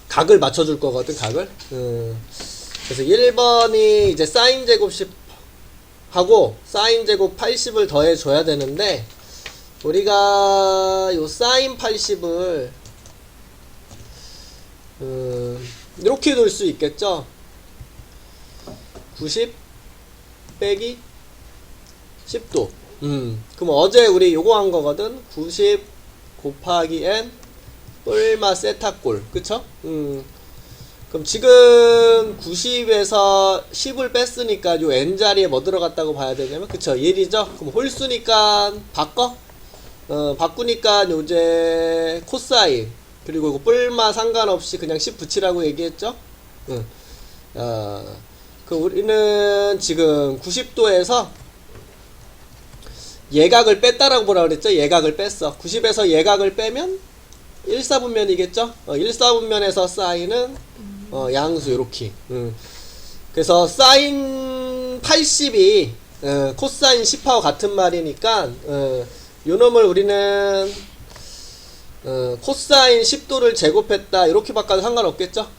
각을 맞춰줄 거거든, 각을. 그래서 1번이 이제 사인 제곱 10 하고 사인 제곱 80을 더해줘야 되는데, 우리가 요 사인 80을 이렇게 둘 수 있겠죠. 90 빼기 10도. 그럼 어제 우리 요거 한 거거든. 90 곱하기 n 뿔마 세타꼴. 그쵸? 그럼 지금 90에서 10을 뺐으니까 요 n자리에 뭐 들어갔다고 봐야 되냐면, 그쵸? 1이죠? 그럼 홀수니까 바꿔? 바꾸니까 요제 코사인 그리고 이거 뿔마 상관없이 그냥 10 붙이라고 얘기했죠? 그 우리는 지금 90도에서 예각을 뺐다라고 뭐라 그랬죠? 예각을 뺐어. 90에서 예각을 빼면 1사분면이겠죠? 1사분면에서 사인은 양수 요렇게. 그래서 사인 80이 코사인 10하고 같은 말이니까 요놈을 우리는 코사인 10도를 제곱했다 이렇게 바꿔도 상관없겠죠?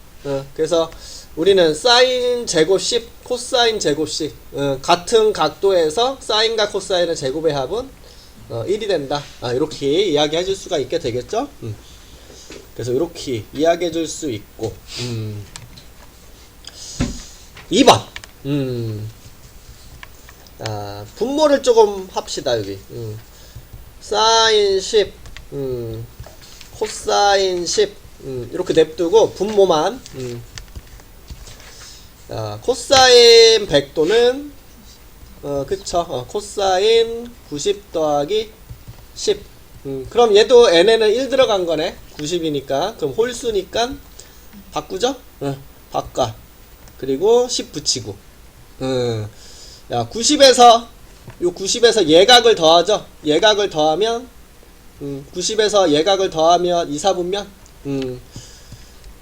그래서 우리는 사인 제곱 10, 코사인 제곱 10 같은 각도에서 사인과 코사인의 제곱의 합은 1이 된다. 이렇게 이야기해 줄 수가 있게 되겠죠? 그래서 이렇게 이야기해 줄 수 있고 2번 분모를 조금 합시다. 여기 사인 10 코사인 10 이렇게 냅두고 분모만 코사인 100도는 그쵸, 코사인 90 더하기 10 그럼 얘도 n에는 1 들어간 거네. 90이니까. 그럼 홀수니까 바꾸죠? 바꿔. 그리고 10 붙이고 90에서 예각을 더하죠. 예각을 더하면 90에서 예각을 더하면 2사분면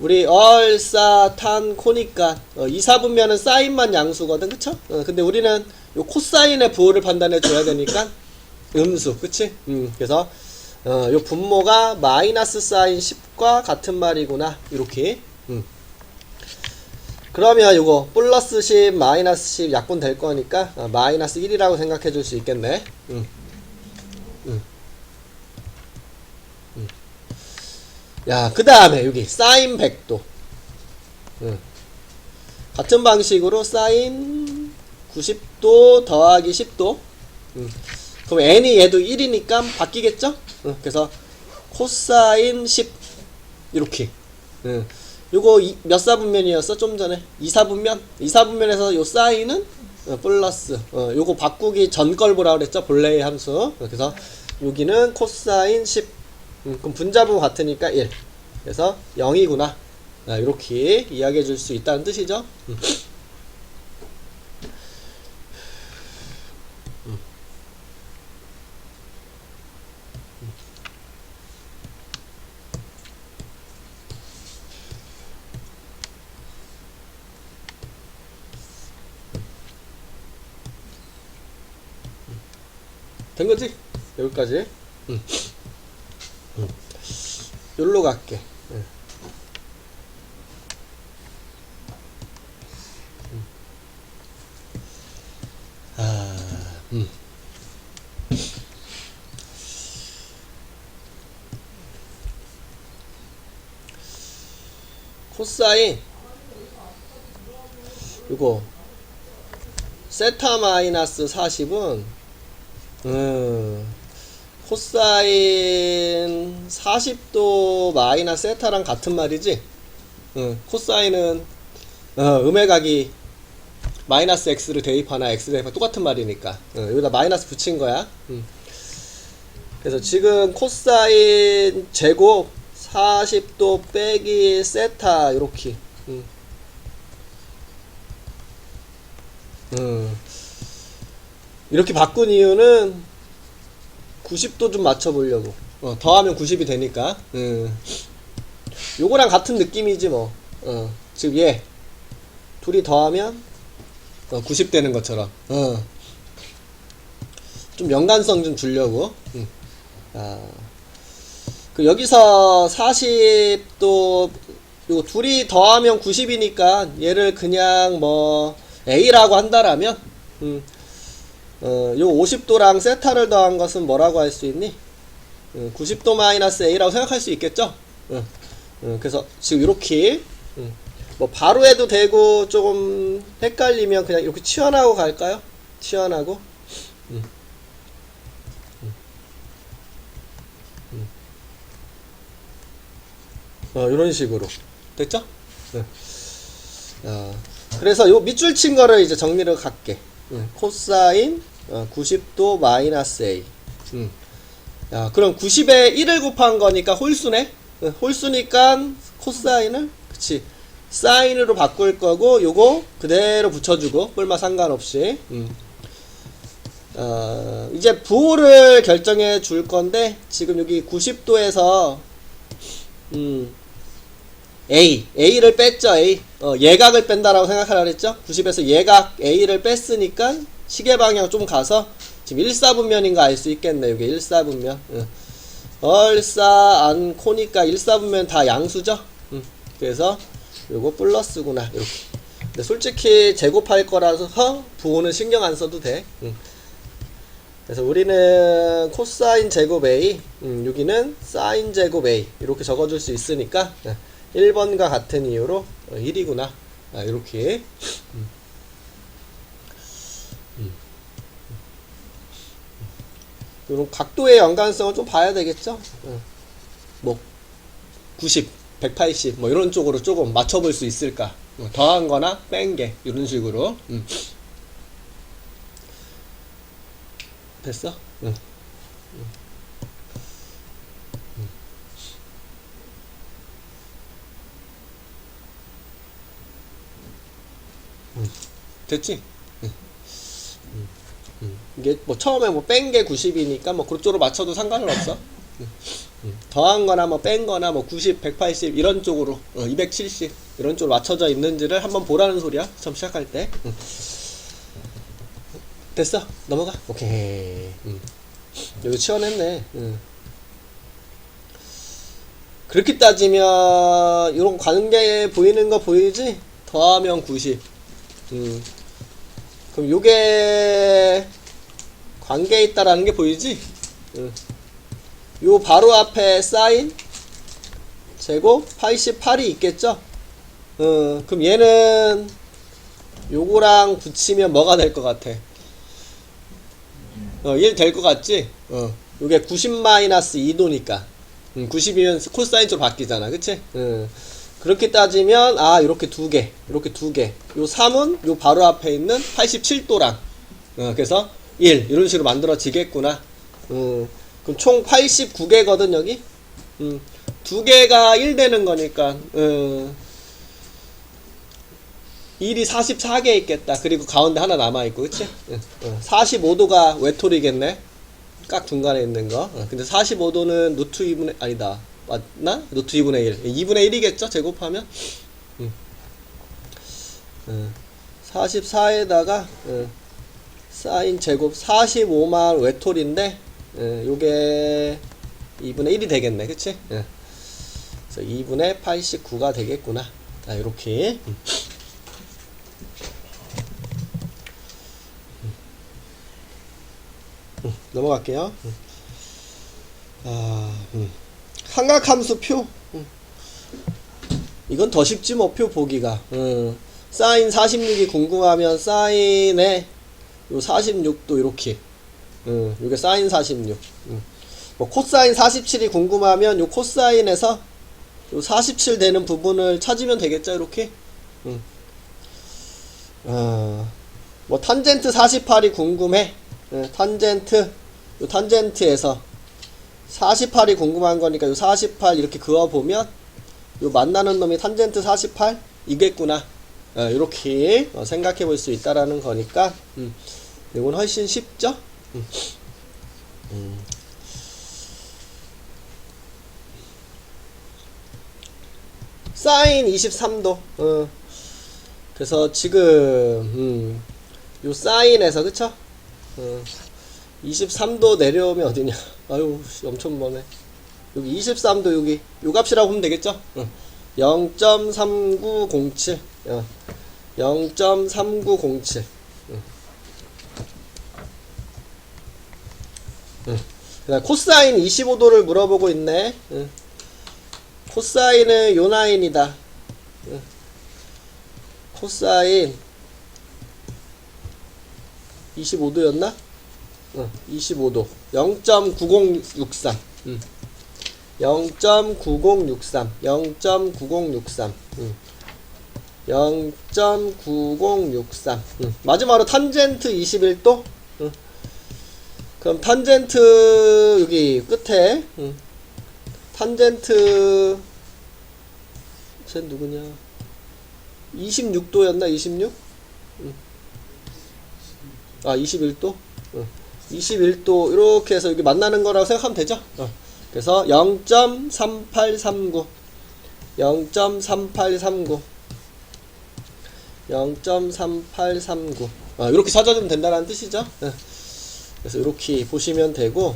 우리 얼사탄 코니까 2사분면은 사인만 양수거든. 그쵸? 근데 우리는 요 코사인의 부호를 판단해 줘야 되니까 음수. 그치? 그래서 요 분모가 마이너스 사인 10과 같은 말이구나. 이렇게. 그러면 요거 플러스 10 마이너스 10 약분 될 거니까 마이너스 1이라고 생각해 줄 수 있겠네. 야, 그 다음에 여기 사인 100도 같은 방식으로 사인 90도 더하기 10도 그럼 n이 얘도 1이니까 바뀌겠죠? 그래서 코사인 10 이렇게 요거 몇 사분면이었어? 좀 전에 2사분면 2사분면에서 요 사인은 플러스 요거 바꾸기 전 걸 보라 그랬죠? 본래의 함수. 그래서 여기는 코사인 10 그럼 분자분 같으니까 1 그래서 0이구나. 이렇게 이야기해 줄 수 있다는 뜻이죠. 된 거지? 여기까지. 여기로 갈게. 코사인 이거 세타 마이너스 40은 코사인 40도 마이너스 세타랑 같은 말이지. 코사인은 음의 각이 마이너스 x를 대입하나 x 대입하나 똑같은 말이니까 여기다 마이너스 붙인 거야. 그래서 지금 코사인 제곱 40도 빼기 세타 이렇게 이렇게 바꾼 이유는 90도 좀 맞춰보려고. 더하면 90이 되니까. 요거랑 같은 느낌이지 뭐. 즉 얘 둘이 더하면 90 되는 것처럼. 좀 연관성 좀 주려고. 아, 그 여기서 40도 요 둘이 더하면 90이니까 얘를 그냥 뭐 A라고 한다라면 요 50도랑 세타를 더한 것은 뭐라고 할 수 있니? 90도 마이너스 A라고 생각할 수 있겠죠? 그래서 지금 이렇게 뭐 바로 해도 되고 조금 헷갈리면 그냥 이렇게 치환하고 갈까요? 치환하고 이런 식으로 됐죠? 그래서 요 밑줄 친 거를 이제 정리를 갈게. 코사인 90도 마이너스 A. 그럼 90에 1을 곱한 거니까 홀수네. 홀수니까 코사인을 그치 사인으로 바꿀 거고 요거 그대로 붙여주고 뿔마 상관없이. 이제 부호를 결정해 줄 건데 지금 여기 90도에서 A를 뺐죠. A 예각을 뺀다라고 생각하라 그랬죠. 90에서 예각 A를 뺐으니까 시계 방향 좀 가서 지금 1사분면인가 알 수 있겠네. 이게 1사분면 얼싸 안코니까 1사분면 다 양수죠. 그래서 요거 플러스구나 이렇게. 근데 솔직히 제곱할 거라서 부호는 신경 안 써도 돼. 그래서 우리는 코사인 제곱 A, 여기는 사인 제곱 A 이렇게 적어줄 수 있으니까 1번과 같은 이유로 1이구나 이렇게. 이런 각도의 연관성을 좀 봐야 되겠죠. 뭐 90, 180 뭐 이런 쪽으로 조금 맞춰볼 수 있을까. 더한 거나 뺀 게 이런 식으로. 됐어? 됐지? 이게 뭐 처음에 뭐 뺀 게 90이니까 뭐 그쪽으로 맞춰도 상관은 없어. 더한 거나 뭐 뺀 거나 뭐 90, 180 이런 쪽으로 270 이런 쪽으로 맞춰져 있는지를 한번 보라는 소리야. 처음 시작할 때. 됐어? 넘어가? 오케이. 여기 치워냈네. 그렇게 따지면 이런 관계 보이는 거 보이지? 더하면 90. 그럼 요게 관계에 있다라는 게 보이지? 요 바로 앞에 사인 제곱 88이 있겠죠? 그럼 얘는 요거랑 붙이면 뭐가 될 것 같아? 1 될 것 같지? 요게 90-2도니까 90이면 코사인 쪽으로 바뀌잖아. 그치? 그렇게 따지면 이렇게 두개 이렇게 두개 요 3은 요 바로 앞에 있는 87도랑 그래서 1 이런 식으로 만들어지겠구나. 그럼 총 89개거든 여기. 두 개가 1 되는 거니까 1이 44개 있겠다. 그리고 가운데 하나 남아있고 그치? 45도가 외톨이겠네. 깍 중간에 있는 거. 근데 45도는 루트 2분의 아니다 맞나? 루트 2분의 1 2분의 1이겠죠? 제곱하면 44에다가 사인 제곱 45만 외톨인데 요게 2분의 1이 되겠네. 그치? 그래서 2분의 89가 되겠구나. 요렇게 넘어갈게요. 삼각함수 표. 이건 더 쉽지 뭐 표 보기가. 사인 46이 궁금하면 사인에 요 46도 이렇게. 요게 사인 46. 뭐 코사인 47이 궁금하면 요 코사인에서 요 47 되는 부분을 찾으면 되겠죠. 이렇게. 뭐 탄젠트 48이 궁금해. 탄젠트 요 탄젠트에서 48이 궁금한 거니까 요 48 이렇게 그어보면 요 만나는 놈이 탄젠트 48 이겠구나. 이렇게 생각해 볼 수 있다라는 거니까 이건 훨씬 쉽죠. 사인 23도. 그래서 지금 요 사인에서 그쵸? 23도 내려오면 어디냐? 아유, 엄청 머네. 여기 23도 여기 요 값이라고 보면 되겠죠? 0.3907. 0.3907. 그다음 코사인 25도를 물어보고 있네. 코사인은 요 라인이다. 코사인 25도였나? 25도 0.9063 0.9063 0.9063 0.9063 마지막으로 탄젠트 21도. 그럼 탄젠트 여기 끝에 탄젠트 쟤 누구냐? 26도였나? 26? 아 21도? 21도 이렇게 해서 여기 만나는 거라고 생각하면 되죠? 그래서 0.3839 0.3839 0.3839 이렇게 찾아주면 된다는 뜻이죠? 그래서 이렇게 보시면 되고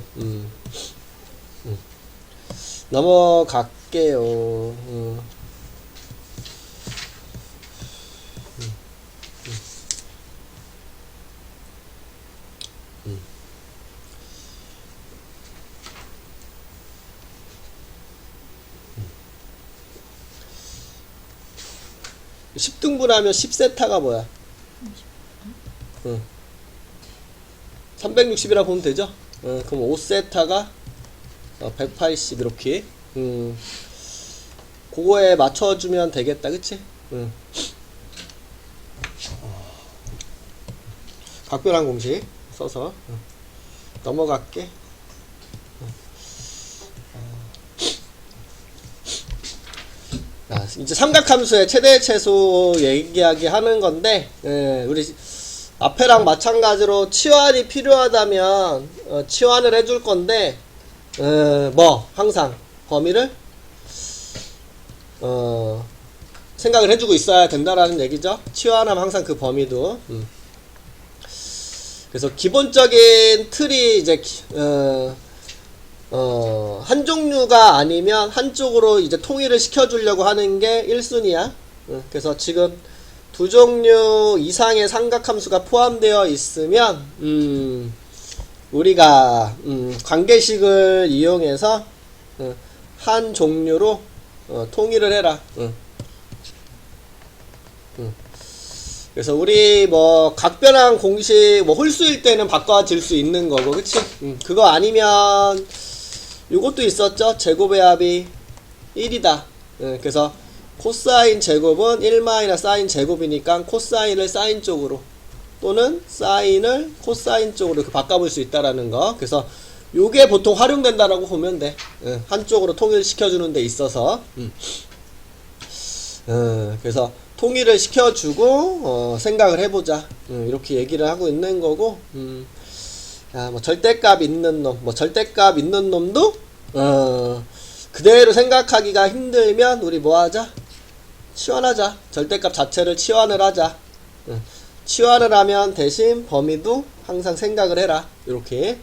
넘어갈게요. 10등분하면 10세타가 뭐야? 360이라 보면 되죠? 그럼 5세타가 180 이렇게. 그거에 맞춰주면 되겠다, 그치? 각별한 공식 써서 넘어갈게. 이제 삼각함수의 최대 최소 얘기하기 하는 건데, 우리 앞에랑 마찬가지로 치환이 필요하다면 치환을 해줄 건데, 뭐 항상 범위를 생각을 해주고 있어야 된다라는 얘기죠. 치환하면 항상 그 범위도. 그래서 기본적인 틀이 이제 한 종류가 아니면 한쪽으로 이제 통일을 시켜주려고 하는 게 1순위야. 그래서 지금 두 종류 이상의 삼각함수가 포함되어 있으면, 우리가, 관계식을 이용해서, 한 종류로, 통일을 해라. 그래서 우리 뭐 각변환 공식 뭐 홀수일 때는 바꿔질 수 있는 거고, 그치? 그거 아니면, 요것도 있었죠. 제곱의 합이 1이다. 그래서 코사인 제곱은 1 사인 제곱이니까 코사인을 사인 쪽으로 또는 사인을 코사인 쪽으로 이렇게 바꿔볼 수 있다라는 거. 그래서 요게 보통 활용된다라고 보면 돼. 한쪽으로 통일시켜주는 데 있어서. 그래서 통일을 시켜주고 생각을 해보자. 이렇게 얘기를 하고 있는 거고. 뭐 절대값 있는 놈, 뭐 절대값 있는 놈도 그대로 생각하기가 힘들면 우리 뭐 하자? 치환하자. 절대값 자체를 치환을 하자. 치환을 하면 대신 범위도 항상 생각을 해라. 이렇게.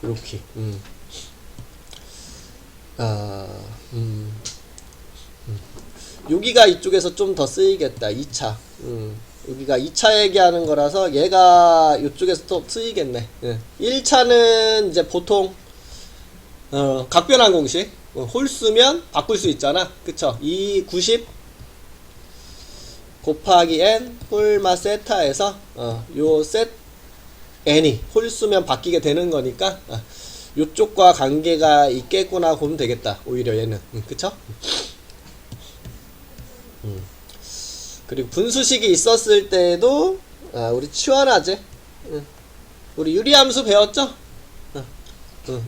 이렇게. 여기가 이쪽에서 좀 더 쓰이겠다. 2차. 여기가 2차 얘기하는 거라서 얘가 이쪽에서 또 쓰이겠네. 1차는 이제 보통 각변환 공식 홀수면 바꿀 수 있잖아. 그쵸? 90 곱하기 n 홀마 세타에서 요 셋 n이 홀수면 바뀌게 되는 거니까 요쪽과 관계가 있겠구나 보면 되겠다. 오히려 얘는. 그쵸? 그리고 분수식이 있었을 때도 우리 치환하지. 우리 유리함수 배웠죠?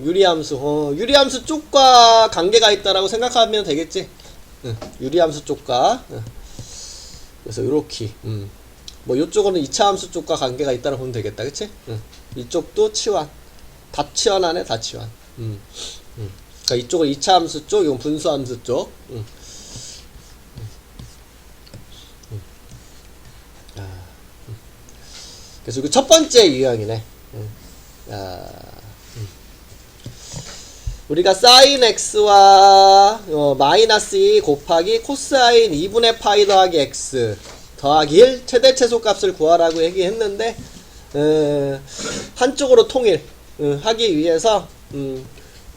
유리함수. 유리함수 쪽과 관계가 있다라고 생각하면 되겠지. 유리함수 쪽과. 그래서 요렇게. 뭐 요쪽은 2차 함수 쪽과 관계가 있다라고 보면 되겠다. 그치? 이쪽도 치환. 다 치환하네, 다 치환. 그러니까 이쪽은 2차 함수 쪽, 이건 분수 함수 쪽. 그래서 그 첫 번째 유형이네. 우리가 사인 x와 마이너스 2 곱하기 코사인 2분의 파이 더하기 x 더하기 1 최대 최소값을 구하라고 얘기했는데 한쪽으로 통일 하기 위해서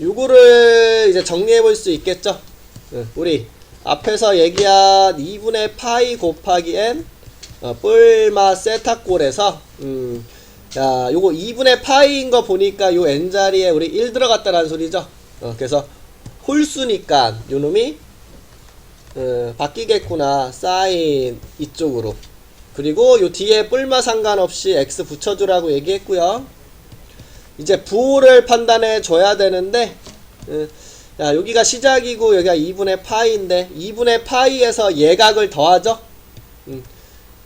요거를 이제 정리해 볼 수 있겠죠. 우리 앞에서 얘기한 2분의 파이 곱하기 n 뿔마 세타꼴에서 요거 2분의 파이인 거 보니까 요 n자리에 우리 1 들어갔다라는 소리죠. 그래서 홀수니까 요놈이 바뀌겠구나. 사인 이쪽으로. 그리고 요 뒤에 뿔마 상관없이 x 붙여주라고 얘기했고요. 이제 부호를 판단해 줘야 되는데 여기가 시작이고 여기가 2분의 파이인데 2분의 파이에서 예각을 더하죠.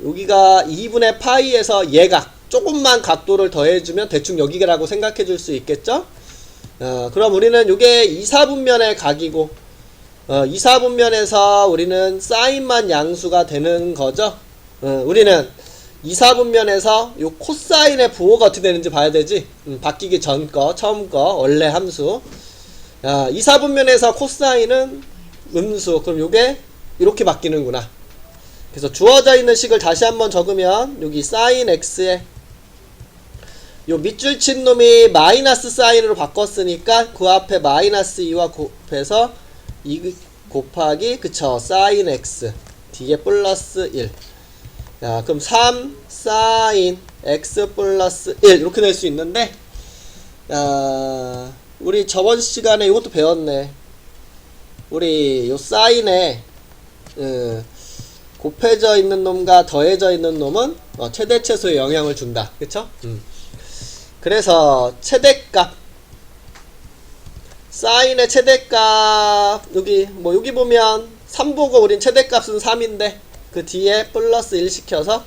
여기가 2분의 파이에서 예각 조금만 각도를 더해주면 대충 여기라고 생각해 줄 수 있겠죠. 그럼 우리는 요게 2, 4분면의 각이고 2, 4분면에서 우리는 사인만 양수가 되는 거죠. 우리는 2, 4분면에서 요 코사인의 부호가 어떻게 되는지 봐야 되지. 바뀌기 전 거, 처음 거, 원래 함수. 2, 4분면에서 코사인은 음수. 그럼 요게 이렇게 바뀌는구나. 그래서 주어져 있는 식을 다시 한번 적으면 여기 사인 x에 요 밑줄 친 놈이 마이너스 사인으로 바꿨으니까 그 앞에 마이너스 2와 곱해서 2 곱하기 그쵸 사인 x 뒤에 플러스 1. 야, 그럼 3 사인 x 플러스 1 이렇게 될 수 있는데 우리 저번 시간에 이것도 배웠네. 우리 요 사인에 곱해져 있는 놈과 더해져 있는 놈은 최대 최소의 영향을 준다. 그쵸? 그래서 최대값 사인의 최대값 여기 여기 보면 3 보고 우린 최대값은 3인데 그 뒤에 플러스 1 시켜서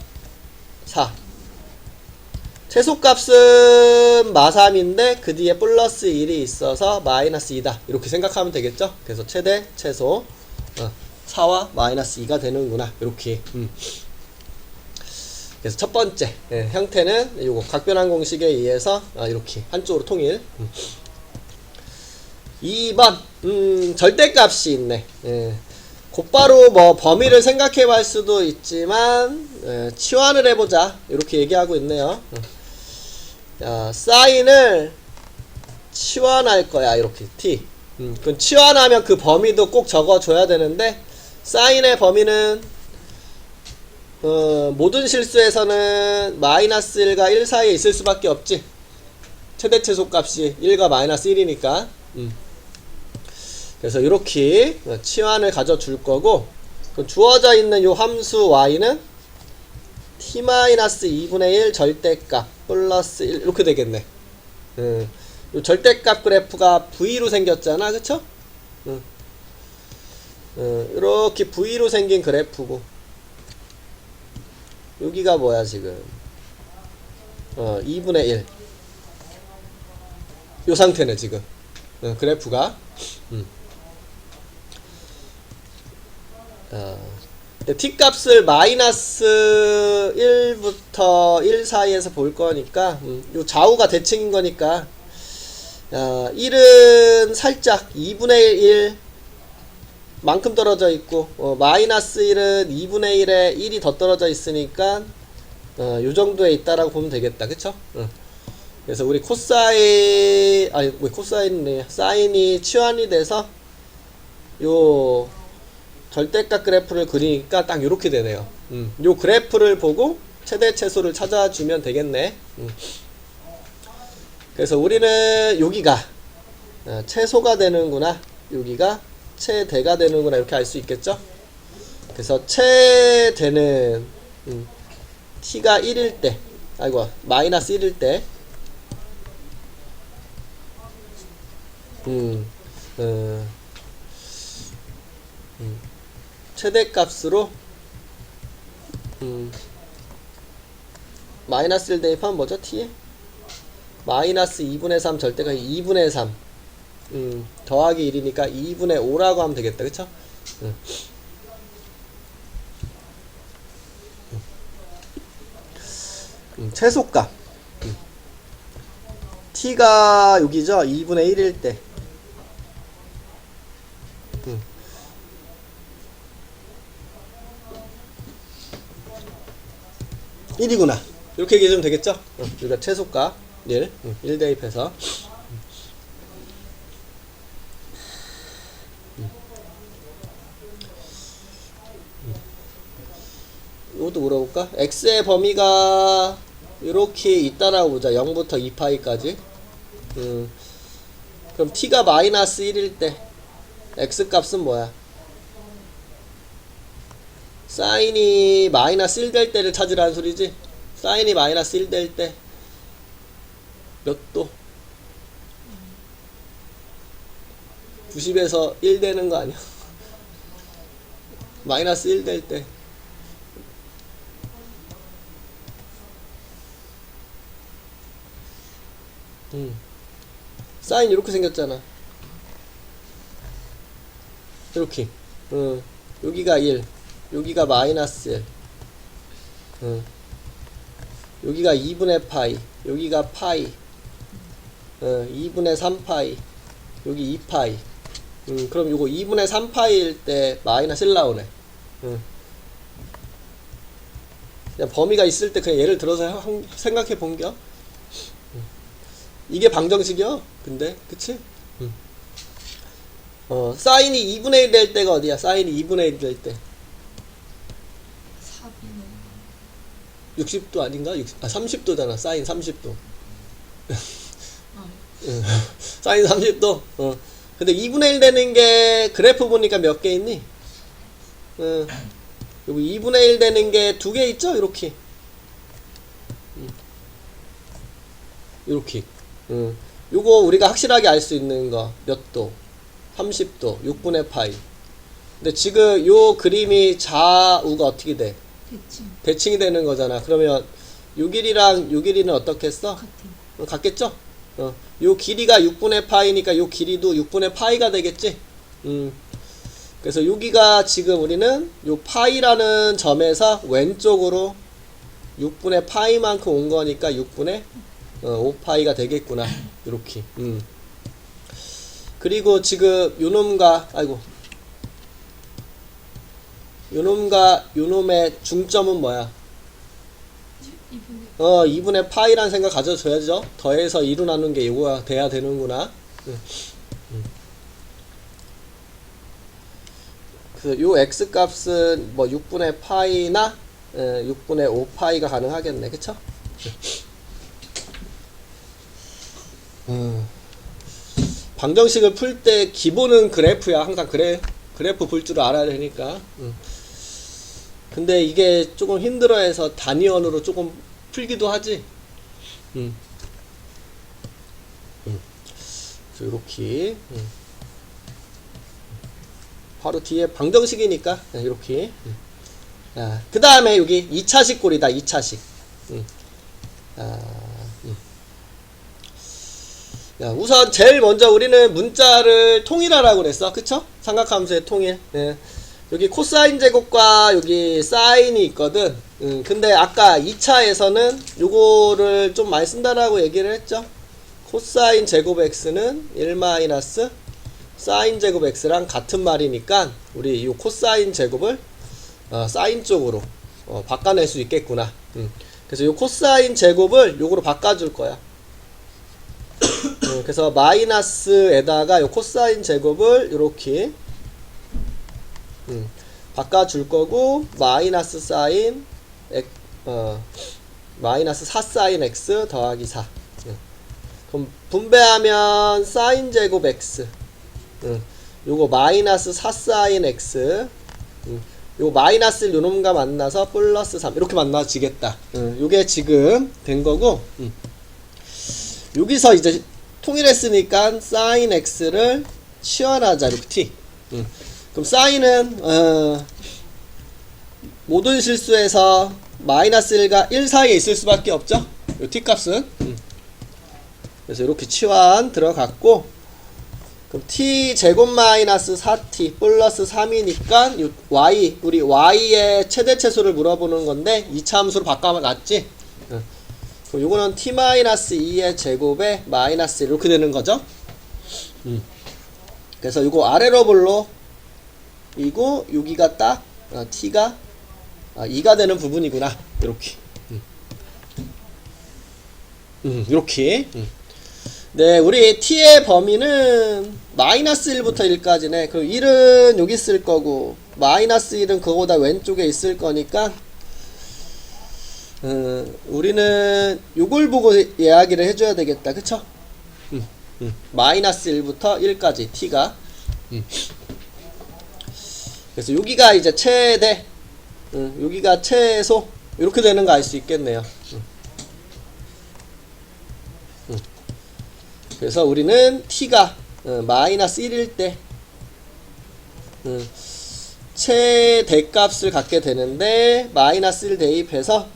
4 최소값은 마3인데 그 뒤에 플러스 1이 있어서 마이너스 2다 이렇게 생각하면 되겠죠. 그래서 최대 최소 4와 마이너스 2가 되는구나 이렇게. 그래서 첫 번째 형태는 요거 각변환 공식에 의해서 이렇게 한쪽으로 통일. 2번 절대값이 있네. 곧바로 범위를 생각해 볼 수도 있지만 치환을 해보자 이렇게 얘기하고 있네요. 사인을 치환할 거야 이렇게 t. 그럼 치환하면 그 범위도 꼭 적어줘야 되는데 사인의 범위는 모든 실수에서는 마이너스 1과 1 사이에 있을 수밖에 없지. 최대 최소값이 1과 마이너스 1이니까. 그래서 이렇게 치환을 가져줄 거고, 주어져 있는 요 함수 y는 t-2분의 1 절대값 플러스 1 이렇게 되겠네. 요 절대값 그래프가 V로 생겼잖아, 그쵸? 이렇게 V로 생긴 그래프고, 여기가 뭐야 지금 2분의 1 요 상태네 지금 그래프가. t값을 마이너스 1부터 1 사이에서 볼 거니까 요 좌우가 대칭인 거니까 1은 살짝 2분의 1 만큼 떨어져 있고 마이너스 1은 2분의 1에 1이 더 떨어져 있으니까 요 정도에 있다라고 보면 되겠다. 그쵸? 그래서 우리 코사인 왜 코사인이네 사인이 치환이 돼서 요 절대값 그래프를 그리니까 딱 요렇게 되네요. 요 그래프를 보고 최대 최소를 찾아주면 되겠네. 그래서 우리는 여기가 최소가 되는구나, 여기가 최대가 되는구나 이렇게 알 수 있겠죠. 그래서 최대는 t가 1일 때 마이너스 1일 때 최대값으로 마이너스 1 대입하면 뭐죠? t에 마이너스 2분의 3 절대가 2분의 3 더하기 1이니까 2분의 5라고 하면 되겠다. 그쵸? 최소값. t가 여기죠. 2분의 1일 때. 1이구나. 이렇게 얘기해주면 되겠죠? 여기가 최소값 1. 1 대입해서. 이것도 물어볼까? x의 범위가 이렇게 있다라고 보자. 0부터 2파이까지. 그럼 t가 마이너스 1일 때 x 값은 뭐야? 사인이 마이너스 1 될 때를 찾으라는 소리지? 사인이 마이너스 1 될 때 몇 도? 90에서 1 되는 거 아니야? 마이너스 1 될 때. 사인 이렇게 생겼잖아. 이렇게. 여기가 1, 여기가 마이너스 1, 여기가 2분의 파이, 여기가 파이, 2분의 3파이, 여기 2파이. 그럼 요거 2분의 3파이일 때 마이너스 1 나오네. 그냥 범위가 있을 때 그냥 예를 들어서 생각해 본겨. 이게 방정식이요. 근데 그치? 사인이 2분의 1 될 때가 어디야? 사인이 2분의 1 될 때 60도 아닌가? 30도잖아. 사인 30도. 사인 30도. 근데 2분의 1 되는 게 그래프 보니까 몇 개 있니? 여기 2분의 1 되는 게 2개 있죠? 이렇게. 이렇게. 요거 우리가 확실하게 알 수 있는 거 몇 도? 30도, 6분의 파이. 근데 지금 요 그림이 좌우가 어떻게 돼? 대칭이 되는 거잖아. 그러면 요 길이랑 요 길이는 어떻게 했어? 같겠죠? 요 길이가 6분의 파이니까 요 길이도 6분의 파이가 되겠지? 그래서 여기가 지금 우리는 요 파이라는 점에서 왼쪽으로 6분의 파이만큼 온 거니까 6분의 5파이가 되겠구나. 요렇게. 그리고 지금 요놈과 요놈과 요놈의 중점은 뭐야? 2분의 파이란 생각 가져줘야죠. 더해서 2로 나눈 게 요거가 돼야 되는구나. 그래서 요 x 값은 뭐 6분의 파이나 6분의 5파이가 가능하겠네. 그쵸? 방정식을 풀 때 기본은 그래프야. 항상 그래프 볼 줄 알아야 되니까. 근데 이게 조금 힘들어해서 단위원으로 조금 풀기도 하지. 이렇게. 바로 뒤에 방정식이니까 이렇게. 그 다음에 여기 2차식 꼴이다. 2차식. 우선 제일 먼저 우리는 문자를 통일하라고 그랬어. 그쵸? 삼각함수의 통일. 여기 코사인 제곱과 여기 사인이 있거든. 근데 아까 2차에서는 요거를 좀 많이 쓴다라고 얘기를 했죠. 코사인 제곱 x는 1 마이너스 사인 제곱 x랑 같은 말이니까 우리 요 코사인 제곱을 사인 쪽으로 바꿔낼 수 있겠구나. 그래서 요 코사인 제곱을 요거로 바꿔줄 거야. 그래서 마이너스에다가 요 코사인 제곱을 요렇게 바꿔줄 거고, 마이너스 사인 마이너스 4 사인 x 더하기 4. 그럼 분배하면 사인 제곱 x, 요거 마이너스 4 사인 x, 요거 마이너스 요놈과 만나서 플러스 3 이렇게 만나지겠다. 요게 지금 된 거고, 여기서 이제 통일했으니까 사인 x를 치환하자. 이렇게 t. 그럼 사인은 모든 실수에서 마이너스 1과 1 사이에 있을 수밖에 없죠. 요 t 값은. 그래서 이렇게 치환 들어갔고, 그럼 t 제곱 마이너스 4t 플러스 3이니까 요 y, 우리 y의 최대 최소를 물어보는 건데 2차 함수로 바꿔놨지. 그럼 요거는 t-2의 제곱에 마이너스 1 이렇게 되는 거죠. 그래서 요거 아래로 볼록 이고 여기가 딱 t가 2가 되는 부분이구나. 이렇게. 이렇게. 네, 우리 t의 범위는 마이너스 1부터 1까지네. 그럼 1은 여기 있을 거고 마이너스 1은 그거보다 왼쪽에 있을 거니까 우리는 요걸 보고 이야기를 해줘야 되겠다. 그쵸? 마이너스 1부터 1까지 t가 그래서 여기가 이제 최대 여기가 최소 이렇게 되는 거 알 수 있겠네요. 그래서 우리는 t가 마이너스 1일 때 최대값을 갖게 되는데 마이너스 1 대입해서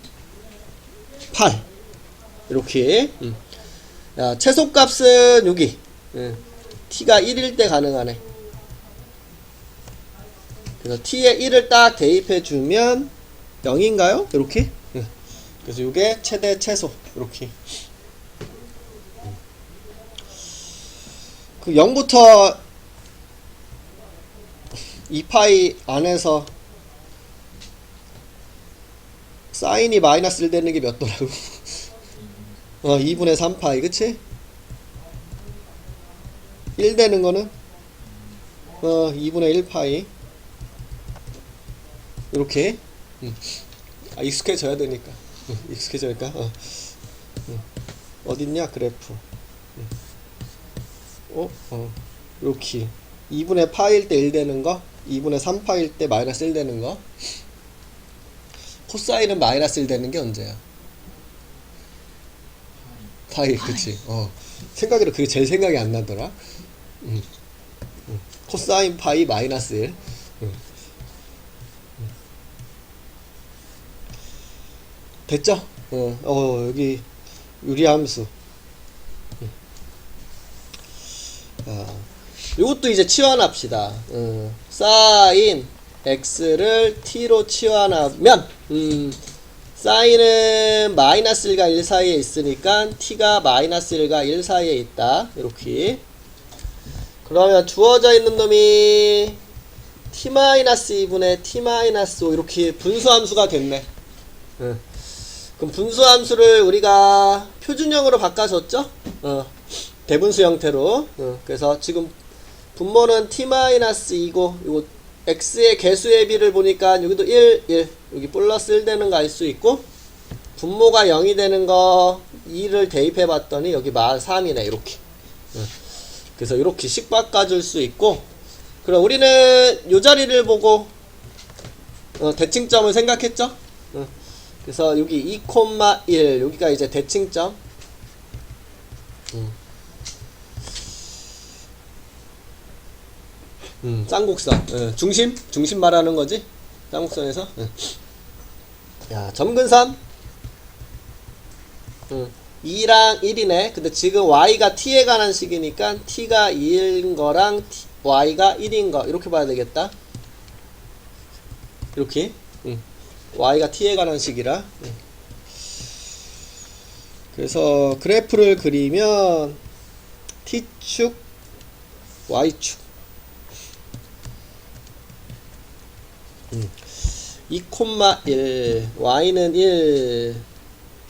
8 이렇게 최소값은 여기 t가 1일 때 가능하네. 그래서 t에 1을 딱 대입해 주면 0인가요? 이렇게. 그래서 이게 최대 최소 이렇게. 그 0부터 2파이 안에서 사인이 마이너스 1 되는 게 몇 도라고? 2분의 3파이 그치? 1 되는 거는 2분의 1파이 이렇게 익숙해져야 되니까 익숙해져니까 어딨냐 그래프 이렇게 2분의 파일 때 1 되는 거 2분의 3파일 때 마이너스 1 되는 거 코사인은 마이너스 1 되는 게 언제야? 파이 그치 생각으로 그게 제일 생각이 안 나더라. 코사인 파이 마이너스 1 됐죠? 여기 유리함수 요것도 이제 치환합시다. 사인 x를 t로 치환하면 사인은 마이너스 1과 1 사이에 있으니까 t가 마이너스 1과 1 사이에 있다. 이렇게. 그러면 주어져 있는 놈이 t-2분의 t-5 이렇게 분수함수가 됐네. 그럼 분수함수를 우리가 표준형으로 바꿔줬죠? 대분수 형태로. 그래서 지금 분모는 t-2고 이거 x의 개수의 비를 보니까 여기도 1, 1 여기 플러스 1 되는 거 알 수 있고 분모가 0이 되는 거 2를 대입해 봤더니 여기 마 3이네 이렇게. 그래서 이렇게 식 바꿔줄 수 있고 그럼 우리는 요 자리를 보고 대칭점을 생각했죠? 그래서 여기 2,1 여기가 이제 대칭점. 쌍곡선 중심 말하는 거지 쌍곡선에서. 야 점근선 2랑 1이네. 근데 지금 y가 t에 관한 식이니까 t가 2인 거랑 y가 1인 거 이렇게 봐야 되겠다. 이렇게 y가 t에 관한 식이라. 그래서 그래프를 그리면 t축 y축 2,1 y는 1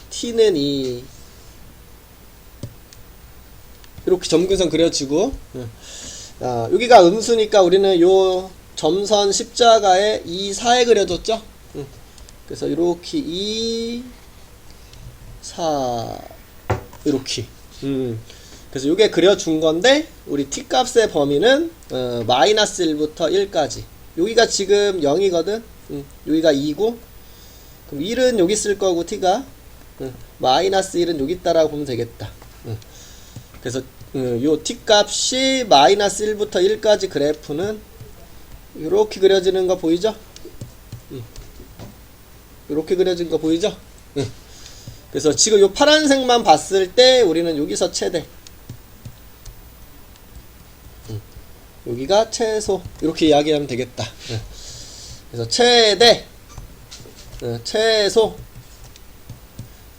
t는 2 이렇게 점근선 그려지고 여기가 음수니까 우리는 요 점선 십자가에 2, 4에 그려줬죠. 그래서 이렇게 2, 4 이렇게 그래서 요게 그려준 건데 우리 t 값의 범위는 마이너스 1부터 1까지 여기가 지금 0이거든. 여기가 2고 그럼 1은 여기 쓸 거고 t가 마이너스 1은 여기 있다라고 보면 되겠다. 그래서 요 t 값이 마이너스 1부터 1까지 그래프는 이렇게 그려지는 거 보이죠? 이렇게 그려진 거 보이죠? 그래서 지금 요 파란색만 봤을 때 우리는 여기서 최대 여기가 최소 이렇게 이야기하면 되겠다. 그래서 최대 최소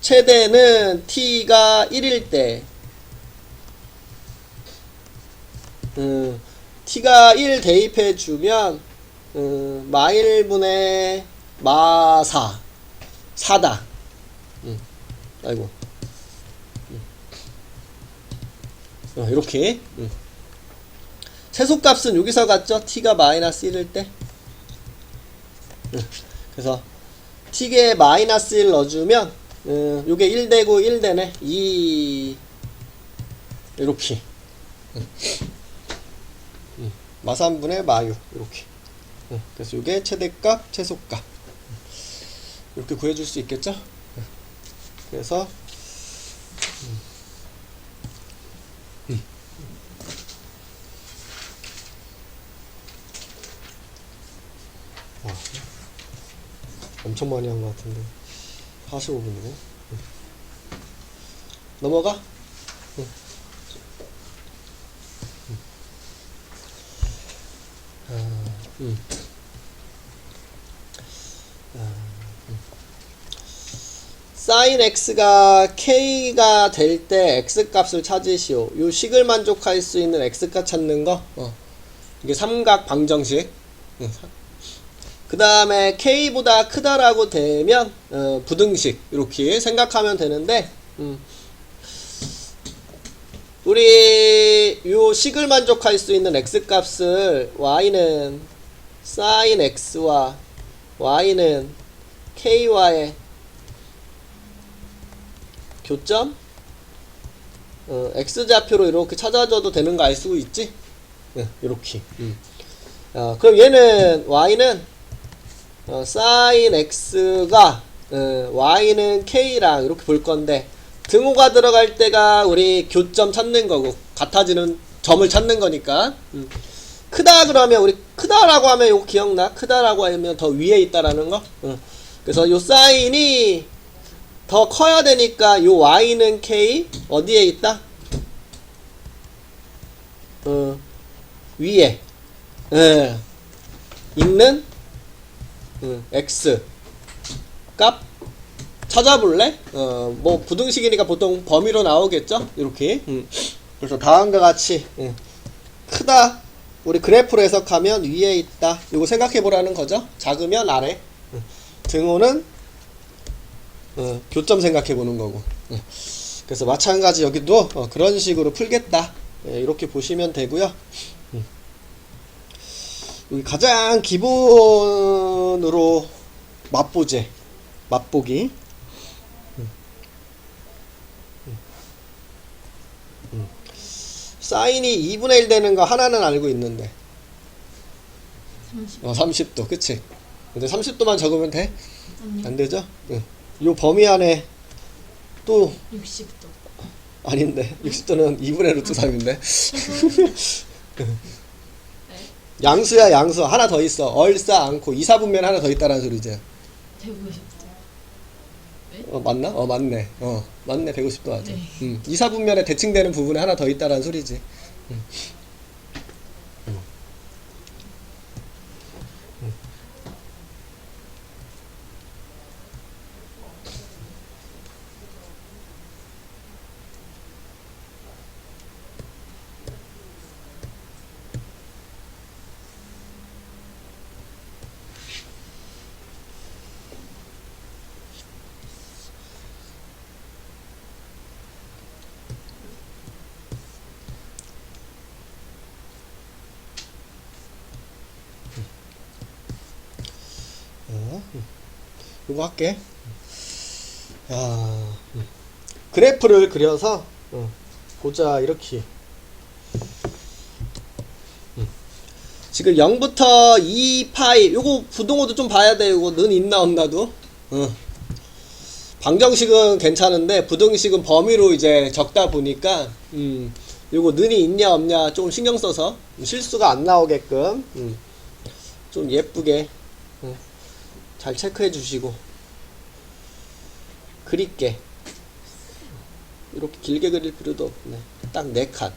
최대는 t가 1일 때 t가 1 대입해 주면 마1분의 마4 4다. 아이고. 이렇게. 최소값은 여기서 갔죠? t가 마이너스 1일 때. 그래서 t에 마이너스 1 넣어주면 요게 1 되고 1 되네. 2 이렇게. 마3분의 마6 이렇게. 그래서 요게 최대값, 최소값 이렇게 구해줄 수 있겠죠? 그래서 엄청 많이 한 것 같은데 45분이네. 넘어가? sin x가 k가 될 때 x값을 찾으시오. 요 식을 만족할 수 있는 x값 찾는 거. 이게 삼각 방정식. 그 다음에 k보다 크다라고 되면 부등식 이렇게 생각하면 되는데 우리 요 식을 만족할 수 있는 x값을 y는 sin x와 y는 ky와의 교점 x좌표로 이렇게 찾아줘도 되는 거 알 수 있지? 이렇게. 그럼 얘는 y는 sin x가 y는 k랑 이렇게 볼 건데 등호가 들어갈 때가 우리 교점 찾는 거고 같아지는 점을 찾는 거니까 크다 그러면 우리 크다라고 하면 이거 기억나? 크다라고 하면 더 위에 있다라는 거. 그래서 요 사인이 더 커야 되니까 요 y는 k 어디에 있다? 위에 있는 x 값 찾아볼래? 뭐 부등식이니까 보통 범위로 나오겠죠? 이렇게. 그래서 다음과 같이 크다 우리 그래프로 해석하면 위에 있다. 이거 생각해 보라는 거죠? 작으면 아래. 등호는 교점 생각해 보는 거고. 그래서 마찬가지 여기도 그런 식으로 풀겠다. 이렇게 보시면 되고요. 여기 가장 기본으로 맛보기. 사인이 2분의 1 되는 거 하나는 알고 있는데 30도 그치? 근데 30도만 적으면 돼? 아니요. 안 되죠? 요 범위 안에 또 60도. 아닌데 60도는 2분의 루트 3인데 네. 양수야 양수 하나 더 있어. 얼싸 않고 2, 4분면 하나 더 있다라는 소리지. 150도. 맞나? 맞네. 맞네. 150도 맞아. 네. 2, 4분면에 대칭되는 부분에 하나 더 있다라는 소리지. 이거 할게. 야, 그래프를 그려서 보자. 이렇게 지금 0부터 2파이 요거 부등호도 좀 봐야 돼. 요거 는 있나 없나도. 방정식은 괜찮은데 부등식은 범위로 이제 적다 보니까 요거 는이 있냐 없냐 조금 신경 써서 실수가 안 나오게끔 좀 예쁘게 잘 체크해 주시고 그릴게. 이렇게 길게 그릴 필요도 없네. 딱 4칸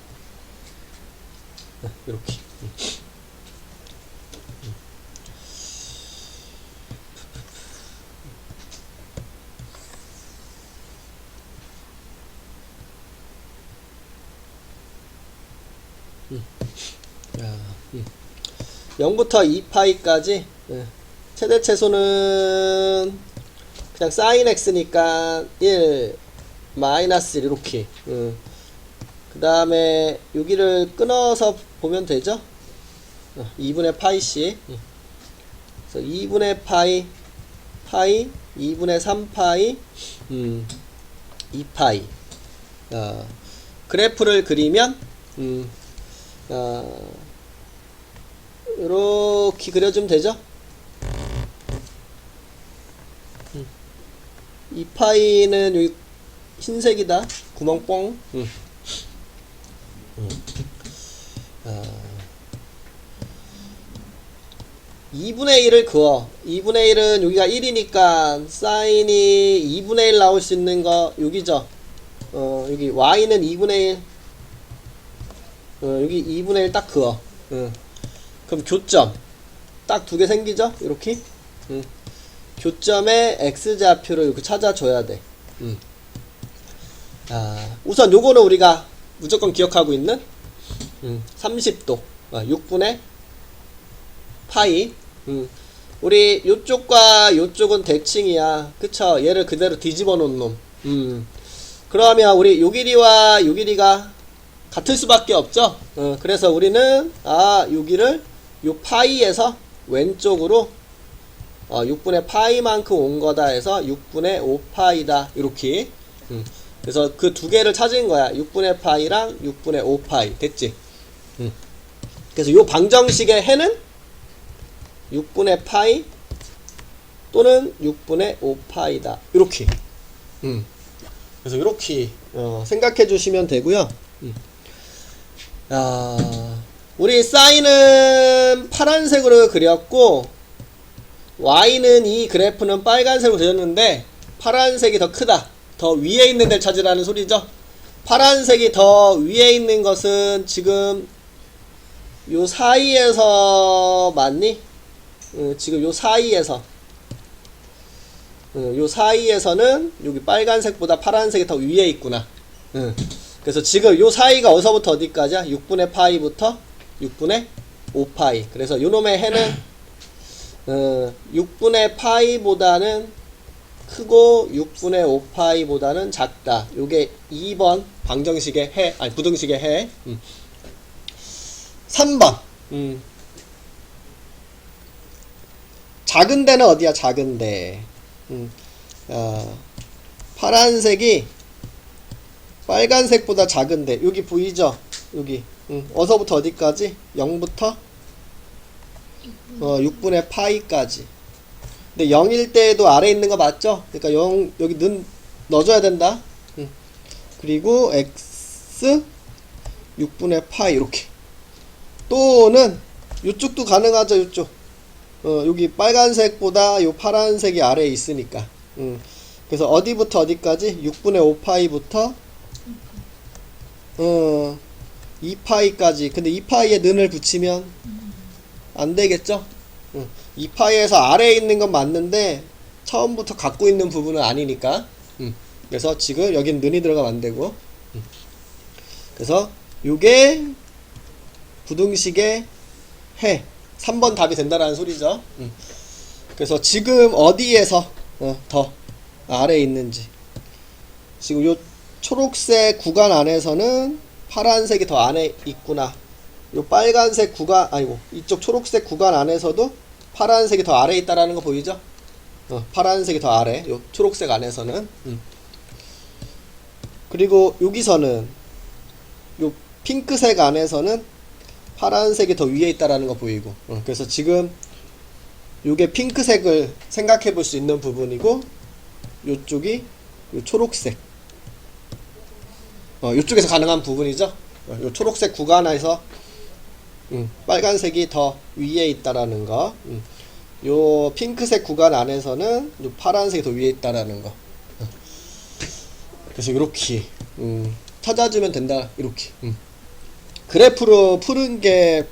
이렇게. 야, 0부터 2파이까지 최대 최소는 그냥 사인 x니까 1 마이너스 1 이렇게. 그 다음에 여기를 끊어서 보면 되죠. 2분의 파이씩. 그래서 2분의 파이 2분의 3파이 2파이. 그래프를 그리면 이렇게 그려주면 되죠. 2파이는 여기 흰색이다. 구멍 뽕. 2분의 1을 그어. 2분의 1은 여기가 1이니까 사인이 2분의 1 나올 수 있는 거 여기죠. 여기 y는 2분의 1. 여기 2분의 1 딱 그어. 그럼 교점 딱 두 개 생기죠? 이렇게. 교점의 x좌표를 이렇게 찾아줘야 돼. 우선 요거는 우리가 무조건 기억하고 있는 30도 6분의 파이. 우리 요쪽과 요쪽은 대칭이야. 그쵸? 얘를 그대로 뒤집어 놓은 놈. 그러면 우리 요 길이와 요 길이가 같을 수밖에 없죠. 그래서 우리는 여기를 요 파이에서 왼쪽으로 6분의 파이만큼 온 거다 해서 6분의 5파이다 이렇게. 그래서 그 두 개를 찾은 거야. 6분의 파이랑 6분의 5파이 됐지. 그래서 요 방정식의 해는 6분의 파이 또는 6분의 5파이다 이렇게. 그래서 이렇게 생각해 주시면 되고요. 우리 사인은 파란색으로 그렸고 y는 이 그래프는 빨간색으로 그렸는데 파란색이 더 크다. 더 위에 있는 데를 찾으라는 소리죠. 파란색이 더 위에 있는 것은 지금 요 사이에서 맞니? 지금 요 사이에서 요 사이에서는 여기 빨간색보다 파란색이 더 위에 있구나. 그래서 지금 요 사이가 어디서부터 어디까지야? 6분의 파이부터 6분의 5파이. 그래서 요놈의 해는 6분의 파이보다는 크고 6분의 5파이보다는 작다. 요게 2번 방정식의 해, 아니 부등식의 해. 3번 작은 데는 어디야? 작은 데. 파란색이 빨간색보다 작은데 여기 보이죠? 여기 어서부터 어디까지? 0부터 6분의 파이까지. 근데 0일 때에도 아래에 있는 거 맞죠? 그러니까 0 여기 넣어줘야 된다. 그리고 x 6분의 파이 이렇게. 또는 이쪽도 가능하죠. 이쪽. 여기 빨간색보다 요 파란색이 아래에 있으니까. 그래서 어디부터 어디까지? 6분의 5파이부터 2파이까지. 근데 2파이에 는을 붙이면 안 되겠죠? 2파이에서 아래에 있는 건 맞는데 처음부터 갖고 있는 부분은 아니니까. 그래서 지금 여긴 는이 들어가면 안 되고. 그래서 요게 부등식의 해 3번 답이 된다라는 소리죠. 그래서 지금 어디에서 더 아래에 있는지. 지금 요 초록색 구간 안에서는 파란색이 더 안에 있구나. 요 빨간색 구간, 아이고, 이쪽 초록색 구간 안에서도 파란색이 더 아래에 있다라는 거 보이죠? 파란색이 더 아래, 요 초록색 안에서는. 그리고 여기서는 요 핑크색 안에서는 파란색이 더 위에 있다라는 거 보이고. 그래서 지금 요게 핑크색을 생각해 볼 수 있는 부분이고, 요쪽이 요 초록색. 요쪽에서 가능한 부분이죠. 요 초록색 구간에서 빨간색이 더 위에 있다라는 거. 요 핑크색 구간 안에서는 요 파란색이 더 위에 있다라는 거. 그래서 이렇게 찾아주면 된다. 이렇게. 그래프로 푸는 게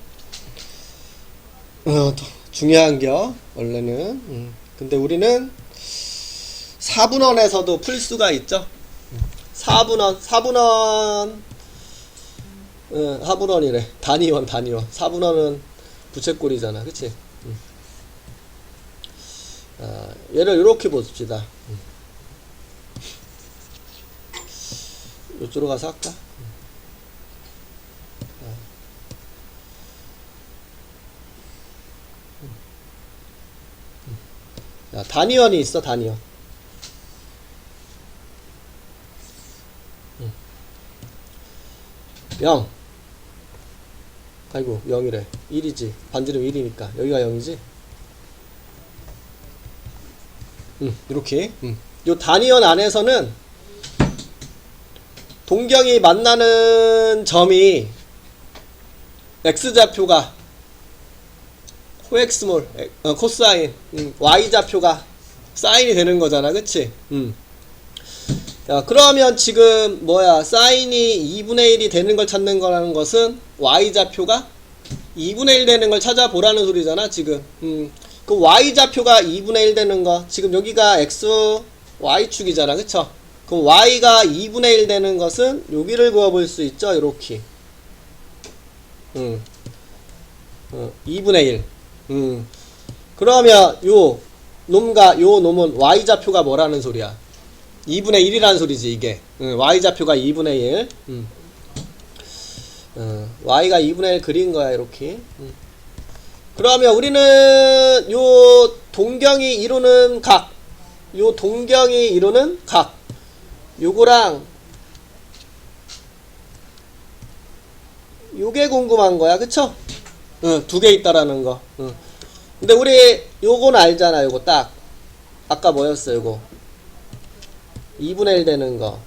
중요한 겨 원래는. 근데 우리는 4분원에서도 풀 수가 있죠. 4분원 하분원이래. 단위원. 4분원은 부채꼴이잖아. 그치? 얘를 이렇게 봅시다. 이쪽으로 가서 할까? 자, 단위원이 있어. 단위원. 0. 아이고 0이래. 1이지. 반지름 1이니까 여기가 0이지. 이렇게. 요 단위원 안에서는 동경이 만나는 점이 x좌표가 코엑스몰 코사인 y좌표가 사인이 되는 거잖아. 그치? 자, 그러면 지금 뭐야 사인이 2분의 1이 되는 걸 찾는 거라는 것은 y좌표가 2분의 1 되는 걸 찾아보라는 소리잖아. 지금 그 y좌표가 2분의 1 되는 거 지금 여기가 x y축이잖아. 그쵸? 그럼 y가 2분의 1 되는 것은 여기를 그어볼 수 있죠. 요렇게 2분의 1 그러면 요 놈과 요 놈은 y좌표가 뭐라는 소리야? 2분의 1이라는 소리지 이게. y좌표가 2분의 1 y가 2분의 1 그린 거야 이렇게. 그러면 우리는 요 동경이 이루는 각, 요 동경이 이루는 각 요거랑 요게 궁금한 거야. 그쵸? 두 개 있다라는 거. 근데 우리 요건 알잖아. 요거 딱 아까 뭐였어 요거 2분의 1 되는 거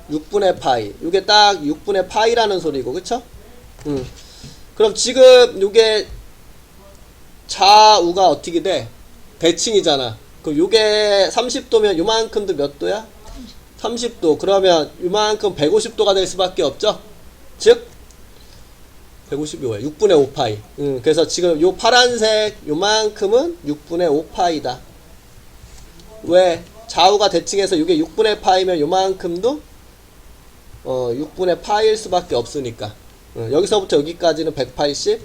6분의 파이. 요게 딱 6분의 파이라는 소리고. 그쵸? 그럼 지금 요게 좌우가 어떻게 돼? 대칭이잖아. 그럼 요게 30도면 요만큼도 몇 도야? 30도. 그러면 요만큼 150도가 될 수밖에 없죠? 즉 150이 뭐야? 6분의 5파이. 그래서 지금 요 파란색 요만큼은 6분의 5파이다. 왜? 좌우가 대칭해서 이게 6분의 파이면 요만큼도 6분의 파이일 수밖에 없으니까. 여기서부터 여기까지는 180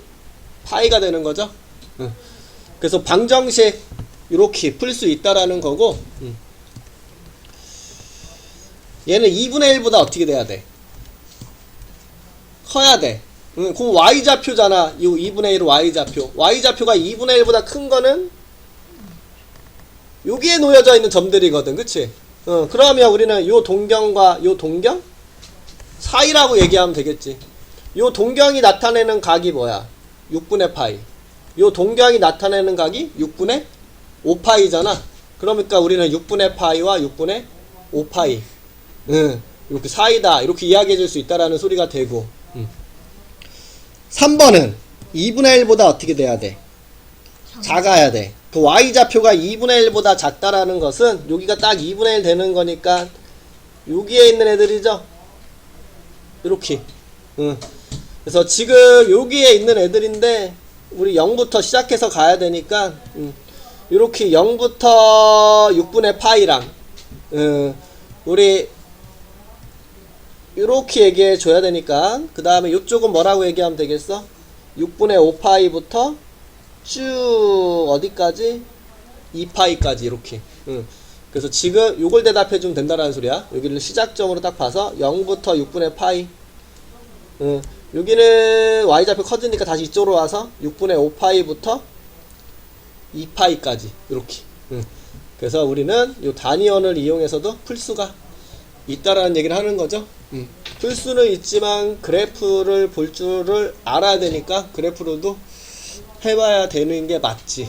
파이가 되는 거죠. 그래서 방정식 이렇게 풀 수 있다라는 거고. 얘는 2분의 1보다 어떻게 돼야 돼? 커야 돼. 그럼 y좌표잖아. 이 2분의 1은 y좌표. y좌표가 2분의 1보다 큰 거는 여기에 놓여져 있는 점들이거든. 그치? 그러면 우리는 요 동경과 요 동경 사이라고 얘기하면 되겠지. 요 동경이 나타내는 각이 뭐야? 6분의 파이. 요 동경이 나타내는 각이 6분의 5파이잖아. 그러니까 우리는 6분의 파이와 6분의 5파이 이렇게 사이다 이렇게 이야기해 줄 수 있다라는 소리가 되고. 3번은 2분의 1보다 어떻게 돼야 돼? 작아야 돼. 그 y좌표가 2분의 1보다 작다라는 것은 여기가 딱 2분의 1 되는 거니까 여기에 있는 애들이죠. 이렇게. 그래서 지금 여기에 있는 애들인데 우리 0부터 시작해서 가야 되니까 이렇게 0부터 6분의 파이랑 우리 이렇게 얘기해 줘야 되니까 그 다음에 이쪽은 뭐라고 얘기하면 되겠어? 6분의 5파이부터 쭉 어디까지? 2파이까지 이렇게. 그래서 지금 요걸 대답해 주면 된다라는 소리야. 여기를 시작점으로 딱 봐서 0부터 6분의 파이. 여기는 y좌표 커지니까 다시 이쪽으로 와서 6분의 5파이부터 2파이까지 이렇게. 그래서 우리는 요 단위원을 이용해서도 풀 수가 있다라는 얘기를 하는 거죠. 풀 수는 있지만 그래프를 볼 줄을 알아야 되니까 그래프로도 해봐야 되는 게 맞지.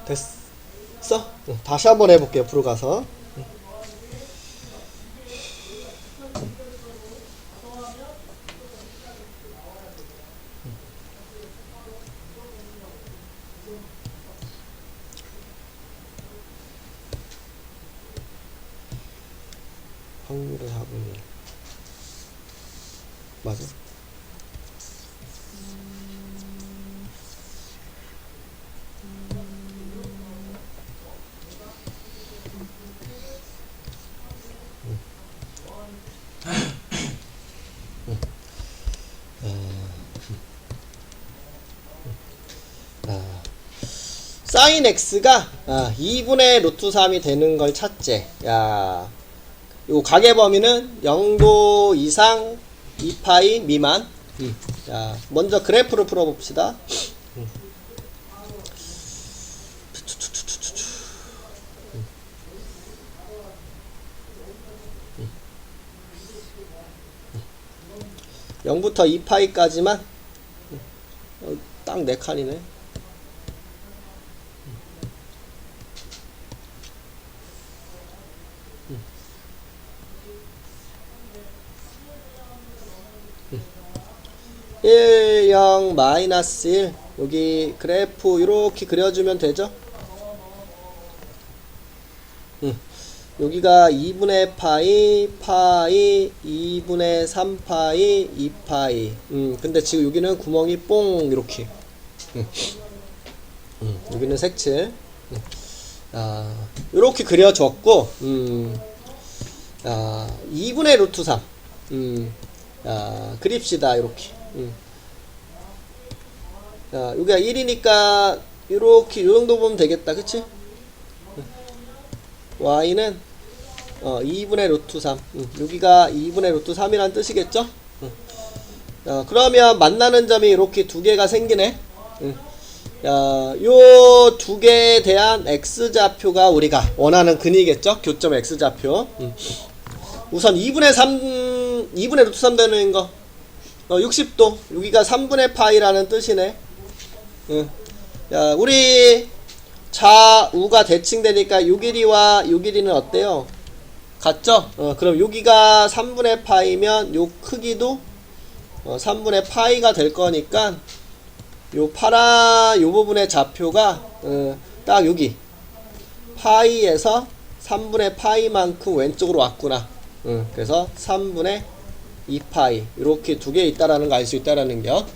됐어? 다시 한번 해볼게요. 프로 가서. 확률의 4분의 1 맞아? 사인 x가 2분의 루트 3이 되는 걸 찾재. 야, 요 가계 범위는 0도 이상 2파이 미만. 자, 먼저 그래프를 풀어봅시다. (0부터 2파이까지만) 딱 4칸이네. (1, 0, 마이너스 1) 여기 그래프 이렇게 그려주면 되죠. 여기가 2분의 파이, 2분의 3파이, 2파이. 근데 지금 여기는 구멍이 뽕 이렇게. 여기는 색칠. 이렇게 그려줬고, 2분의 루트 3. 그립시다 이렇게. 여기가 1이니까 이렇게 요 정도 보면 되겠다, 그치? y는 2분의 루트 3. 여기가 2분의 루트 3이란 뜻이겠죠? 그러면 만나는 점이 이렇게 두 개가 생기네. 요 두 개에 대한 x좌표가 우리가 원하는 근이겠죠? 교점 x좌표. 우선 2분의 3, 2분의 루트 3 되는 거 60도. 여기가 3분의 파이라는 뜻이네. 우리 좌우가 대칭되니까 요 길이와 요 길이는 어때요? 같죠? 그럼 여기가 3분의 파이면 요 크기도 3분의 파이가 될 거니까 요 파란 요 부분의 좌표가 딱 여기 파이에서 3분의 파이만큼 왼쪽으로 왔구나. 그래서 3분의 2파이 이렇게 두 개 있다라는 거 알 수 있다라는 거.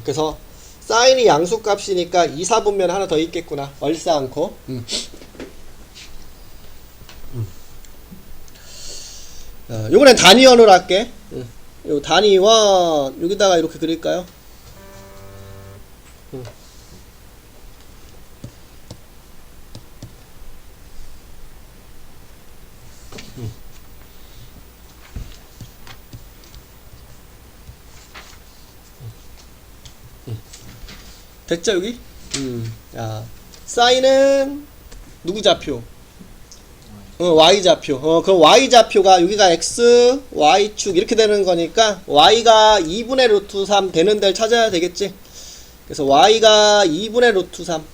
그래서 사인이 양수값이니까 2, 4분면 하나 더 있겠구나. 얼싸 않고. 요번엔 단위원으로 할게. 요 단위원 여기다가 이렇게 그릴까요? 됐죠 여기? 사인은 누구 좌표? y좌표. 그럼 y좌표가 여기가 x, y축 이렇게 되는 거니까 y가 2분의 루트 3 되는 데를 찾아야 되겠지. 그래서 y가 2분의 루트 3.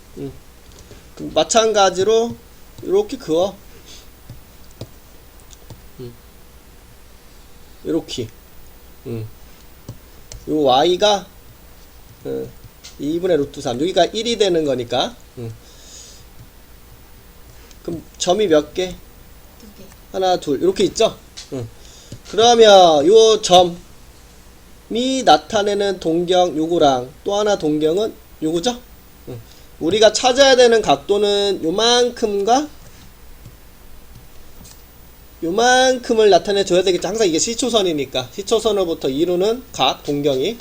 그럼 마찬가지로 이렇게 그어. 이렇게. 요 y가 2분의 루트 3. 여기가 1이 되는 거니까. 그럼 점이 몇 개? 2개. 하나, 둘. 이렇게 있죠? 그러면 요 점이 나타내는 동경 요거랑 또 하나 동경은 요거죠? 우리가 찾아야 되는 각도는 요만큼과 요만큼을 나타내 줘야 되겠죠. 항상 이게 시초선이니까. 시초선으로부터 이루는 각 동경이.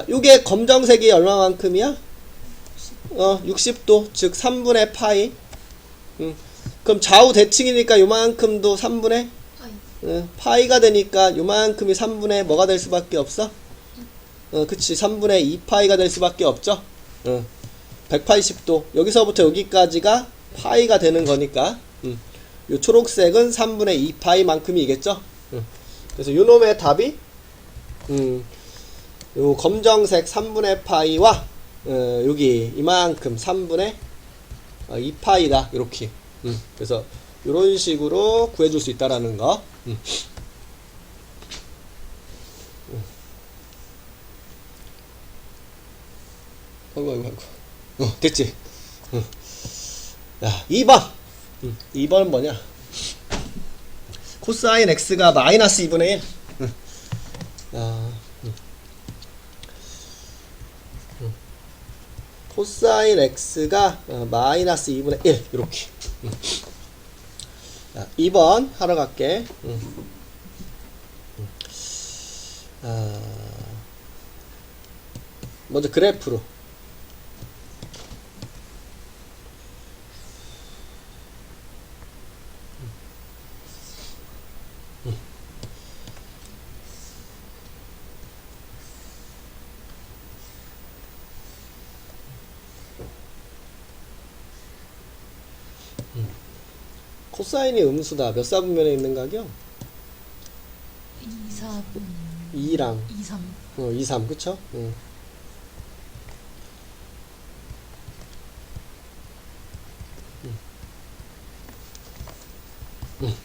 요게 검정색이 얼마만큼이야? 60도, 즉 3분의 파이. 그럼 좌우 대칭이니까 요만큼도 3분의 파이가 되니까 요만큼이 3분의 뭐가 될 수밖에 없어? 그치, 3분의 2파이가 될 수밖에 없죠. 180도. 여기서부터 여기까지가 파이가 되는 거니까 요 초록색은 3분의 2파이 만큼이겠죠. 그래서 요 놈의 답이 요 검정색 3분의 파이와 여기 이만큼 3분의 2파이다 이렇게. 그래서 이런 식으로 구해줄 수 있다라는 거. 아이고. 됐지. 자, 2번. 2번은 뭐냐? 코사인 x가 마이너스 2분의 1. 코사인 x가 마이너스 2분의 1 이렇게. 자, 2번 하러 갈게. 먼저 그래프로 코사인이 음수다. 몇 사분면에 있는 각이요? 2, 4분 2랑 2, 3 2, 3 그쵸?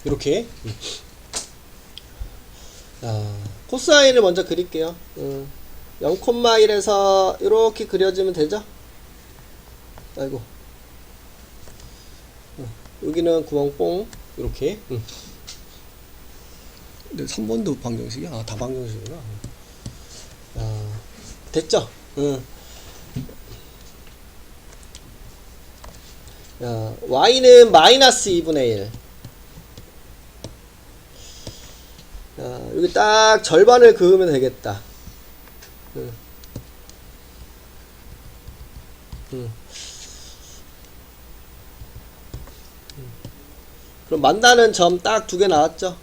이렇게 코사인을 먼저 그릴게요. 0,1에서 이렇게 그려지면 되죠? 아이고 여기는 구멍 뽕 이렇게 근데 3번도 방정식이야? 아, 다 방정식이구나. 됐죠? y는 마이너스 2분의 1. 여기 딱 절반을 그으면 되겠다. 그럼 만나는 점 딱 두 개 나왔죠?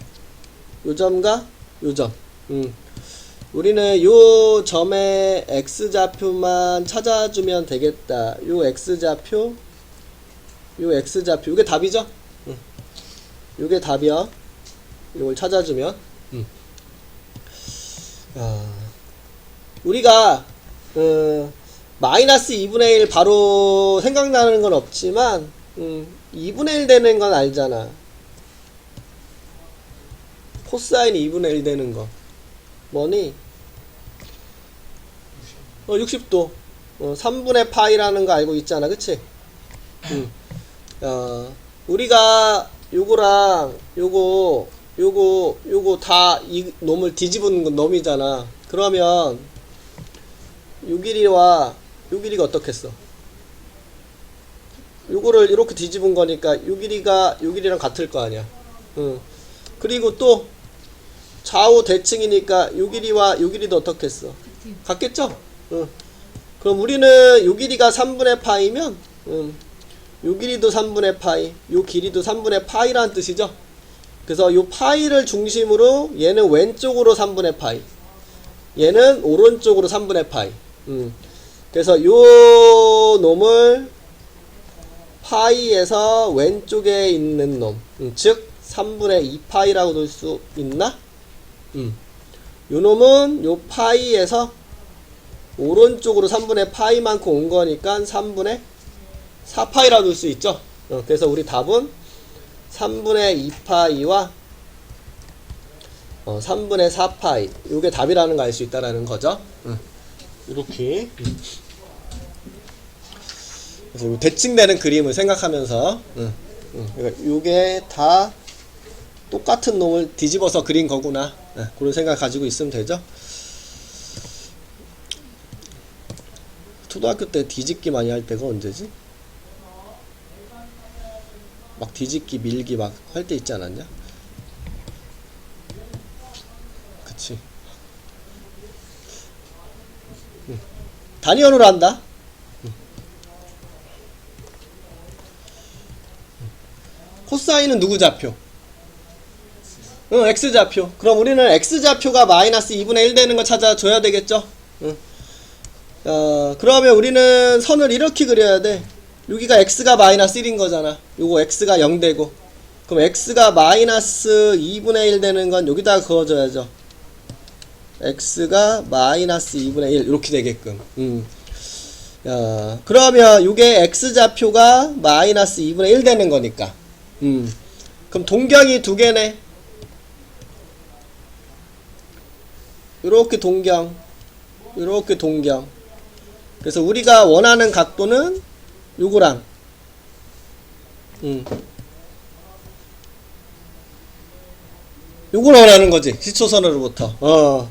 요 점과 요 점. 우리는 요 점의 x좌표만 찾아주면 되겠다. 요 x좌표, 요 x좌표. 이게 답이죠? 요게 답이야. 이걸 찾아주면. 우리가 마이너스 2분의 1 바로 생각나는 건 없지만 2분의 1 되는 건 알잖아. 코사인이 2분의 1 되는 거 뭐니? 60도 3분의 파이라는 거 알고 있잖아, 그치? 우리가 요거랑 요거 다 이 놈을 뒤집은 놈이잖아. 그러면 요 길이와 요 길이가 어떻겠어? 요거를 이렇게 뒤집은 거니까 요 길이가 요 길이랑 같을 거 아니야. 그리고 또 좌우 대칭이니까 요 길이와 요 길이도 어떻겠어? 같겠죠? 그럼 우리는 요 길이가 3분의 파이면 요 길이도 3분의 파이, 요 길이도 3분의 파이라는 뜻이죠. 그래서 요 파이를 중심으로 얘는 왼쪽으로 3분의 파이, 얘는 오른쪽으로 3분의 파이. 그래서 요 놈을 파이에서 왼쪽에 있는 놈, 즉 3분의 2파이라고 놓을 수 있나? 요 놈은 요 파이에서 오른쪽으로 3분의 파이만큼 온 거니까 3분의 4파이라고 놓을 수 있죠. 그래서 우리 답은 3분의 2파이와 3분의 4파이, 요게 답이라는 거 알 수 있다라는 거죠. 이렇게. 그래서 대칭되는 그림을 생각하면서 그러니까 요게 다 똑같은 놈을 뒤집어서 그린 거구나, 그런 생각 가지고 있으면 되죠. 초등학교 때 뒤집기 많이 할 때가 언제지? 막 뒤집기 밀기 막 할 때 있지 않았냐? 그치. 단위원으로 한다. 코사인은 누구 좌표? x좌표. 그럼 우리는 x좌표가 마이너스 2분의 1 되는 거 찾아줘야 되겠죠? 그러면 우리는 선을 이렇게 그려야 돼. 여기가 x가 마이너스 1인 거잖아. 요거 x가 0 되고. 그럼 x가 마이너스 2분의 1 되는 건 여기다가 그어줘야죠. x가 마이너스 2분의 1 이렇게 되게끔. 그러면 요게 x좌표가 마이너스 2분의 1 되는 거니까. 그럼 동경이 두 개네. 요렇게 동경, 요렇게 동경. 그래서 우리가 원하는 각도는 요거랑 요걸 원하는 거지, 시초선으로부터.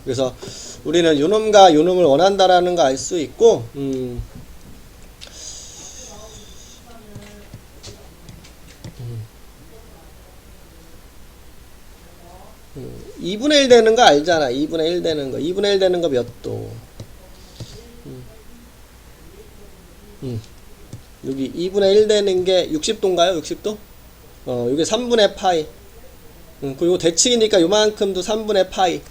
그래서 우리는 요놈과 요놈을 원한다라는 거 알 수 있고, 2분의 1 되는 거 알잖아. 2분의 1 되는 거. 2분의 1 되는 거 몇 도? 여기 2분의 1 되는 게 60도인가요? 60도? 요게 3분의 파이. 그리고 대칭이니까 요만큼도 3분의 파이.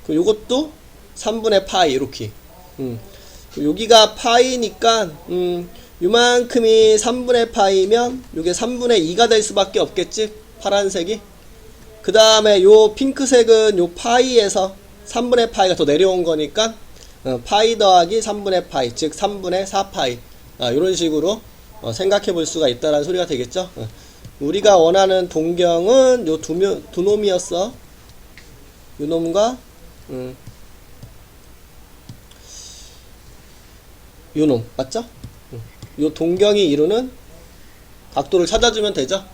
그리고 요것도 3분의 파이, 이렇게. 여기가 파이니까, 요만큼이 3분의 파이면 요게 3분의 2가 될 수밖에 없겠지? 파란색이. 그 다음에 요 핑크색은 요 파이에서 3분의 파이가 더 내려온 거니까 파이 더하기 3분의 파이, 즉 3분의 4파이. 이런 식으로 생각해 볼 수가 있다라는 소리가 되겠죠? 우리가 원하는 동경은 요 두 놈이었어. 요 놈과 요 놈, 맞죠? 요 동경이 이루는 각도를 찾아주면 되죠?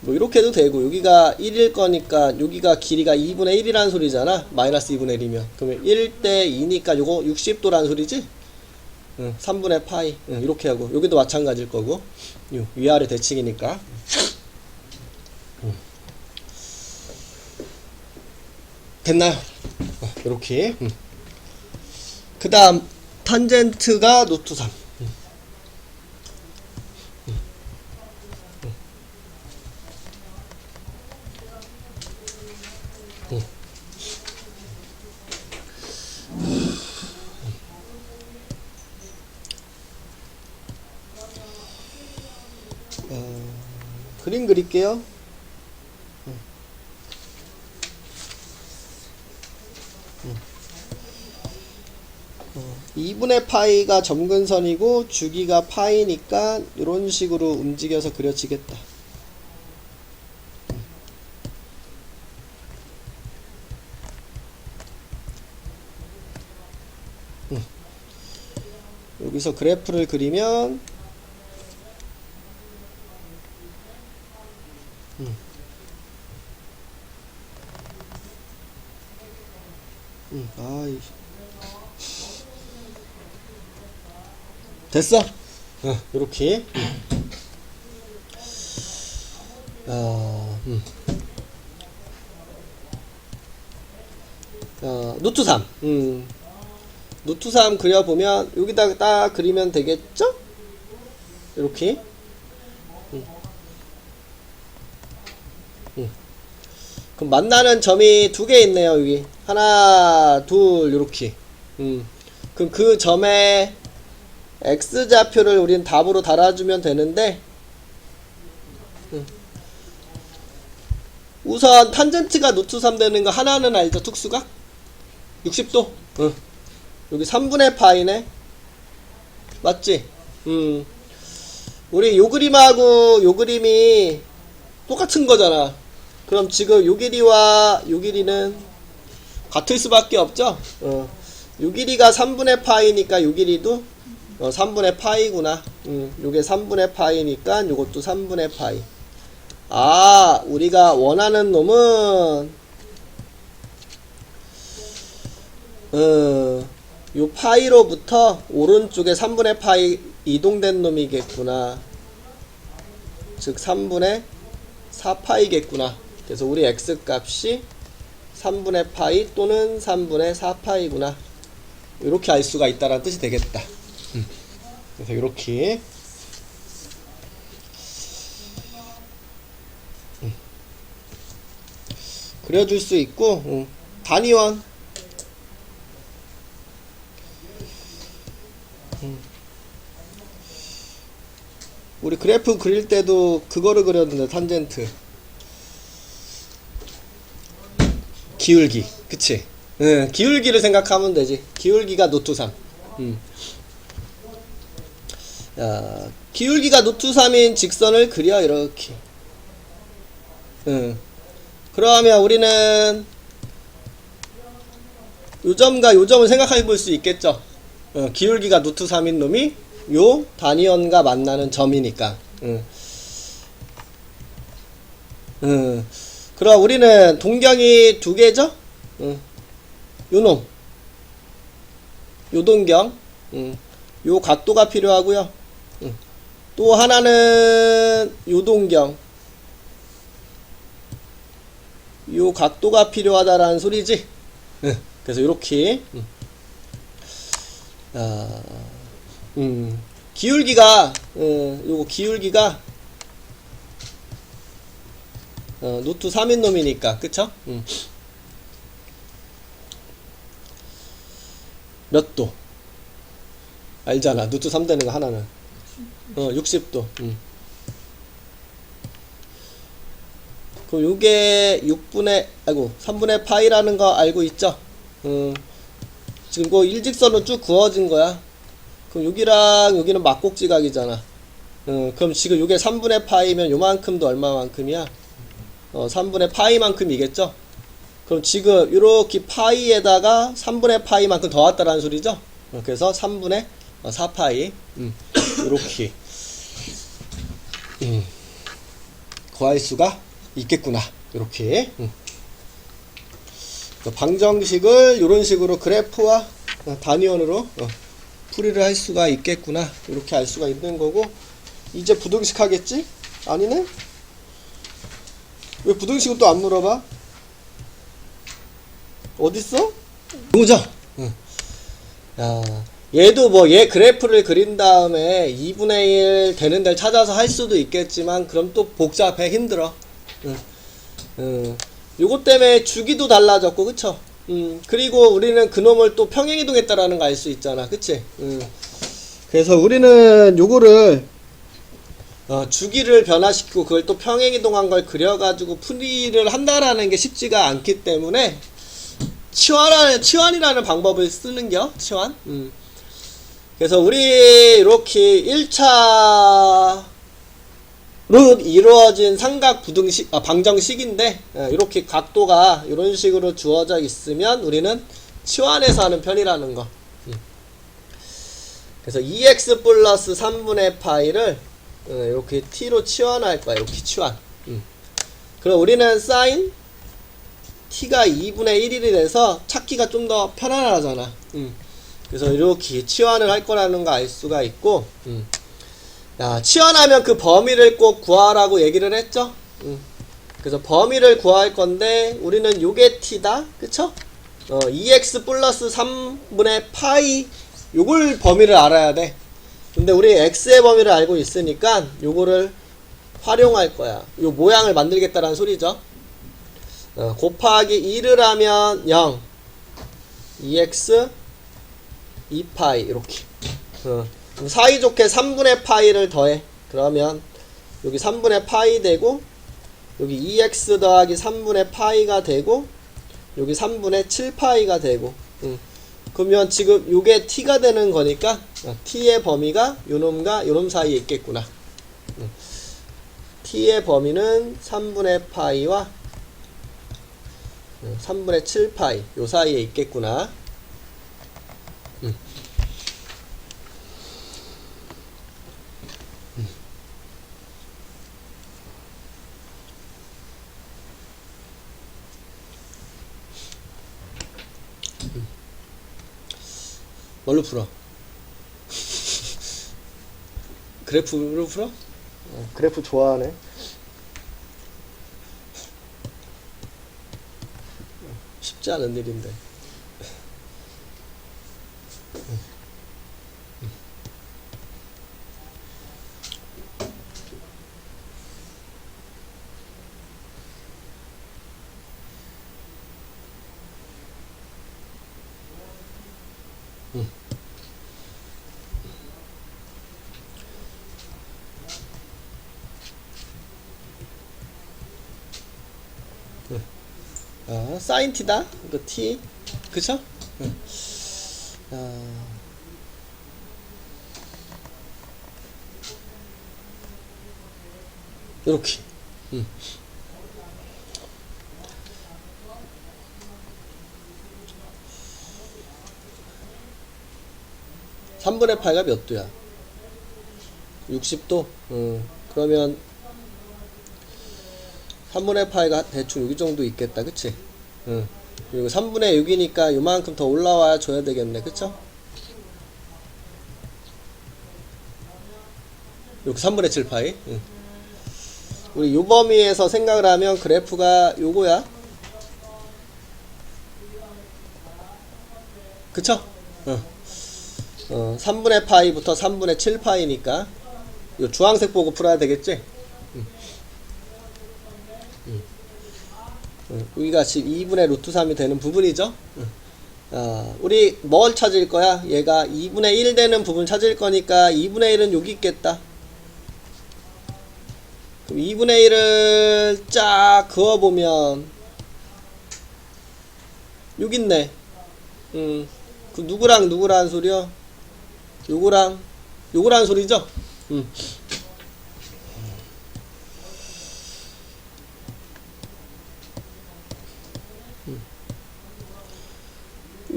뭐 이렇게 해도 되고, 여기가 1일 거니까 여기가 길이가 2분의 1이라는 소리잖아. 마이너스 2분의 1이면 그러면 1대 2니까 요거 60도라는 소리지? 3분의 파이. 이렇게 하고, 여기도 마찬가지일 거고, 위아래 대칭이니까. 됐나요? 이렇게. 그 다음 탄젠트가 노트 3. 그림 그릴게요. 2분의 파이가 점근선이고 주기가 파이니까 이런 식으로 움직여서 그려지겠다. 여기서 그래프를 그리면 아이 됐어. 요렇게. 노트 3. 노트 3 그려보면 여기다 딱 그리면 되겠죠? 요렇게. 그럼 만나는 점이 두 개 있네요. 여기 하나 둘 요렇게. 그럼 그 점에 x좌표를 우린 답으로 달아주면 되는데, 우선 탄젠트가 노트 3 되는 거 하나는 알죠? 특수각 60도. 여기 3분의 파이네. 맞지? 우리 요 그림하고 요 그림이 똑같은 거잖아. 그럼 지금 요 길이와 요 길이는 같을 수밖에 없죠? 요 길이가 3분의 파이니까 요 길이도 3분의 파이구나. 요게 3분의 파이니까 요것도 3분의 파이. 우리가 원하는 놈은 요 파이로부터 오른쪽에 3분의 파이 이동된 놈이겠구나. 즉 3분의 4파이겠구나. 그래서 우리 x 값이 3분의 파이 또는 3분의 4파이구나. 이렇게 알 수가 있다라는 뜻이 되겠다. 그래서 이렇게 그려줄 수 있고, 단위원 우리 그래프 그릴 때도 그거를 그렸는데, 탄젠트 기울기, 그치? 기울기를 생각하면 되지. 기울기가 노트 3. 기울기가 노트 3인 직선을 그려. 이렇게. 그러면 우리는 요 점과 요 점을 생각해 볼 수 있겠죠. 기울기가 노트 3인 놈이 요 단위원과 만나는 점이니까. 그럼 우리는 동경이 두 개죠? 요 놈. 요 동경. 요 각도가 필요하고요. 또 하나는 요 동경. 요 각도가 필요하다라는 소리지. 그래서 요렇게 기울기가 요거 기울기가 노트 3인 놈이니까, 그쵸? 몇 도? 알잖아. 루트 3 되는 거 하나는. 60도. 그럼 요게 3분의 파이라는 거 알고 있죠? 지금 그 일직선으로 쭉 그어진 거야. 그럼 여기랑 여기는 막곡지각이잖아. 그럼 지금 요게 3분의 파이면 요만큼도 얼마만큼이야? 3분의 파이만큼이겠죠? 그럼 지금 요렇게 파이에다가 3분의 파이만큼 더왔다라는 소리죠? 그래서 3분의 4파이 요렇게 구할 수가 있겠구나. 요렇게 방정식을 요런 식으로 그래프와 단위원으로 풀이를 할 수가 있겠구나. 이렇게 알 수가 있는 거고, 이제 부등식 하겠지? 아니네? 왜 부등식은 또 안 물어봐? 어딨어? 이거죠? 야, 얘도 뭐 얘 그래프를 그린 다음에 2분의 1 되는 데를 찾아서 할 수도 있겠지만 그럼 또 복잡해, 힘들어. 요것 때문에 주기도 달라졌고, 그쵸? 그리고 우리는 그놈을 또 평행이동했다라는 거 알 수 있잖아, 그치? 그래서 우리는 요거를 주기를 변화시키고 그걸 또 평행이동한 걸 그려가지고 풀이를 한다라는 게 쉽지가 않기 때문에 치환이라는 방법을 쓰는겨, 치환. 그래서 우리 이렇게 1차로 이루어진 삼각 부등식, 방정식인데, 이렇게 각도가 이런 식으로 주어져 있으면 우리는 치환해서 하는 편이라는 거. 그래서 2x 플러스 3분의 파이를 이렇게 t로 치환할 거야. 이렇게 치환. 그럼 우리는 사인 t가 2분의 1이 돼서 찾기가 좀 더 편안하잖아. 그래서 이렇게 치환을 할 거라는 거 알 수가 있고, 야, 치환하면 그 범위를 꼭 구하라고 얘기를 했죠? 그래서 범위를 구할 건데, 우리는 요게 t다? 그쵸? 2x 플러스 3분의 파이, 요걸 범위를 알아야 돼. 근데 우리 x의 범위를 알고 있으니까 요거를 활용할 거야. 요 모양을 만들겠다라는 소리죠. 곱하기 2를 하면 0, 2x 2파이 이렇게. 사이좋게 3분의 파이를 더해. 그러면 여기 3분의 파이 되고, 여기 2x 더하기 3분의 파이가 되고, 여기 3분의 7파이가 되고. 그러면 지금 요게 t가 되는 거니까 t의 범위가 요놈과 요놈 사이에 있겠구나. t의 범위는 3분의 파이와 3분의 7파이 요 사이에 있겠구나. 뭘로 풀어? 그래프로 풀어? 그래프 좋아하네. 쉽지 않은 일인데. 사인 t다. 이거 t. 그쵸? 요렇게. 3분의 파이가 몇 도야? 60도? 그러면 3분의 파이가 대충 여기 정도 있겠다. 그치? 그리고 3분의 6이니까 요만큼 더 올라와 줘야 되겠네. 그쵸? 이렇게 3분의 7파이. 우리 요 범위에서 생각을 하면 그래프가 요거야. 그쵸? 3분의 파이부터 3분의 7파이니까 요 주황색 보고 풀어야 되겠지? 여기가 지금 2분의 루트 3이 되는 부분이죠? 우리 뭘 찾을 거야? 얘가 2분의 1 되는 부분 찾을 거니까 2분의 1은 여기 있겠다. 그럼 2분의 1을 쫙 그어보면 여기 있네. 그 누구랑 누구란 소리야? 요거란 소리죠?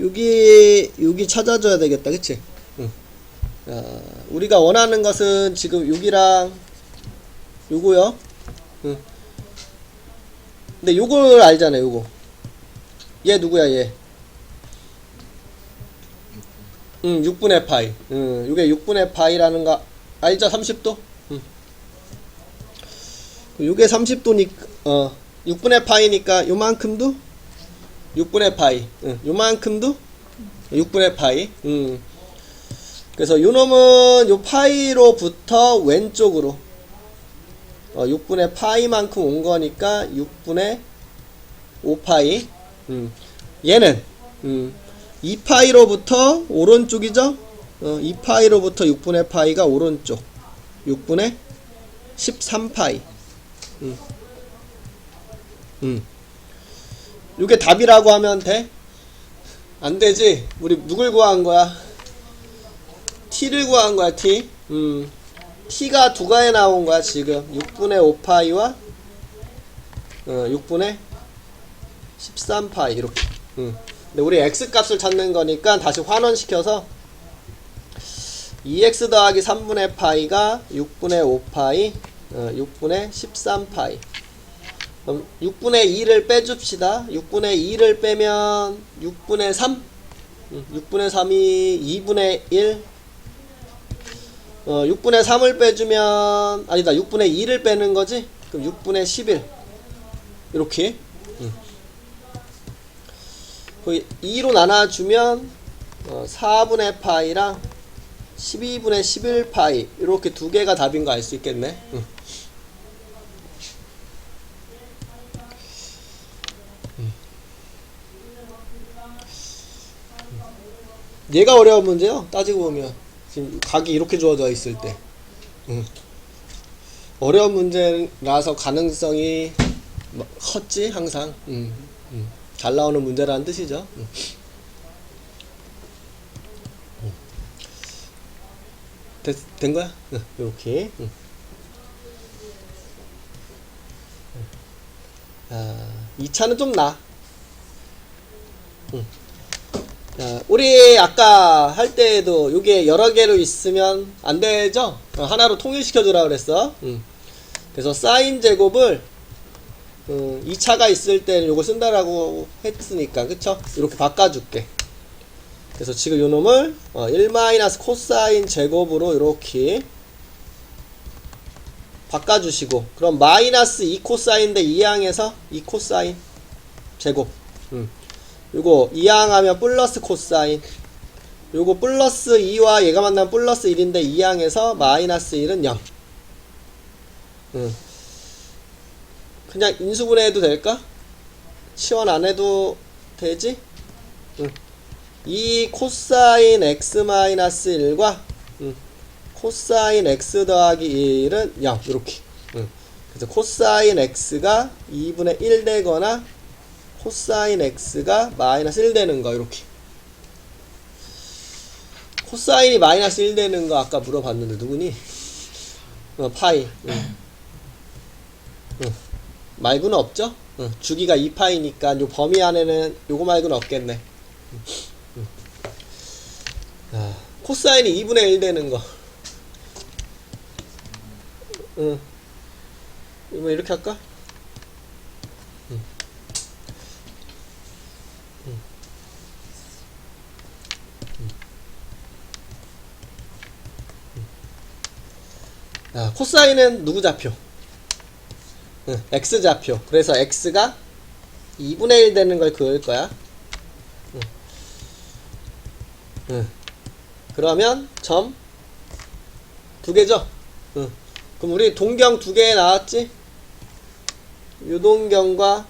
여기 찾아줘야 되겠다, 그치? 우리가 원하는 것은 지금 여기랑 요거요. 근데 요걸 알잖아요, 요거. 얘 누구야, 얘? 6분의 파이. 요게 6분의 파이라는 거 알죠? 30도? 요게 30도니까, 6분의 파이니까 요만큼도 6분의 파이. 요만큼도 6분의 파이. 그래서 요 놈은 요 파이로부터 왼쪽으로 6분의 파이만큼 온 거니까 6분의 5파이. 얘는 2파이로부터 오른쪽이죠? 2파이로부터 6분의 파이가 오른쪽 6분의 13파이. 요게 답이라고 하면 돼? 안 되지? 우리 누굴 구한 거야? t를 구한 거야, t. t가 두 가지 나온 거야, 지금. 6분의 5파이와 6분의 13파이 이렇게. 근데 우리 x 값을 찾는 거니까 다시 환원시켜서 2x 더하기 3분의 파이가 6분의 5파이 6분의 13파이. 그럼 6분의 2를 빼줍시다. 6분의 2를 빼면 6분의 3. 6분의 3이 2분의 1. 6분의 3을 빼주면 아니다, 6분의 2를 빼는 거지. 그럼 6분의 11 이렇게 2로 나눠주면 4분의 파이랑 12분의 11파이 이렇게 두 개가 답인 거 알 수 있겠네. 얘가 어려운 문제요. 따지고 보면 지금 각이 이렇게 주어져 있을 때 어려운 문제라서 가능성이 컸지 항상. 잘 나오는 문제라는 뜻이죠. 된 거야? 이렇게. 2차는 좀 나. 우리 아까 할 때에도 요게 여러 개로 있으면 안 되죠? 하나로 통일시켜 주라 그랬어. 그래서 사인 제곱을 2차가 있을 때는 요거 쓴다라고 했으니까, 그쵸? 이렇게 바꿔줄게. 그래서 지금 요 놈을 1 코사인 제곱으로 이렇게 바꿔주시고, 그럼 마이너스 2 코사인인데 2항에서 2 코사인 제곱. 요거 2항하면 플러스 코사인. 요거 플러스 2와 얘가 만나면 플러스 1인데 2항에서 마이너스 1은 0. 그냥 인수분해해도 될까? 치환 안 해도 되지? 이 코사인 x 마이너스 1과 코사인 x 더하기 1은 0 이렇게. 그래서 코사인 x가 2분의 1 되거나 코사인 x가 마이너스 1 되는 거 이렇게. 코사인이 마이너스 1 되는 거 아까 물어봤는데 누구니? 파이. 말고는 없죠? 주기가 2파이니까 요 범위 안에는 요거 말고는 없겠네. 코사인이 2분의 1 되는 거. 이거 이렇게 할까? 코사인은 누구 좌표? x 좌표. 그래서 x가 2분의 1 되는 걸 그을 거야. 그러면 점 두 개죠? 그럼 우리 동경 두 개 나왔지? 요 동경과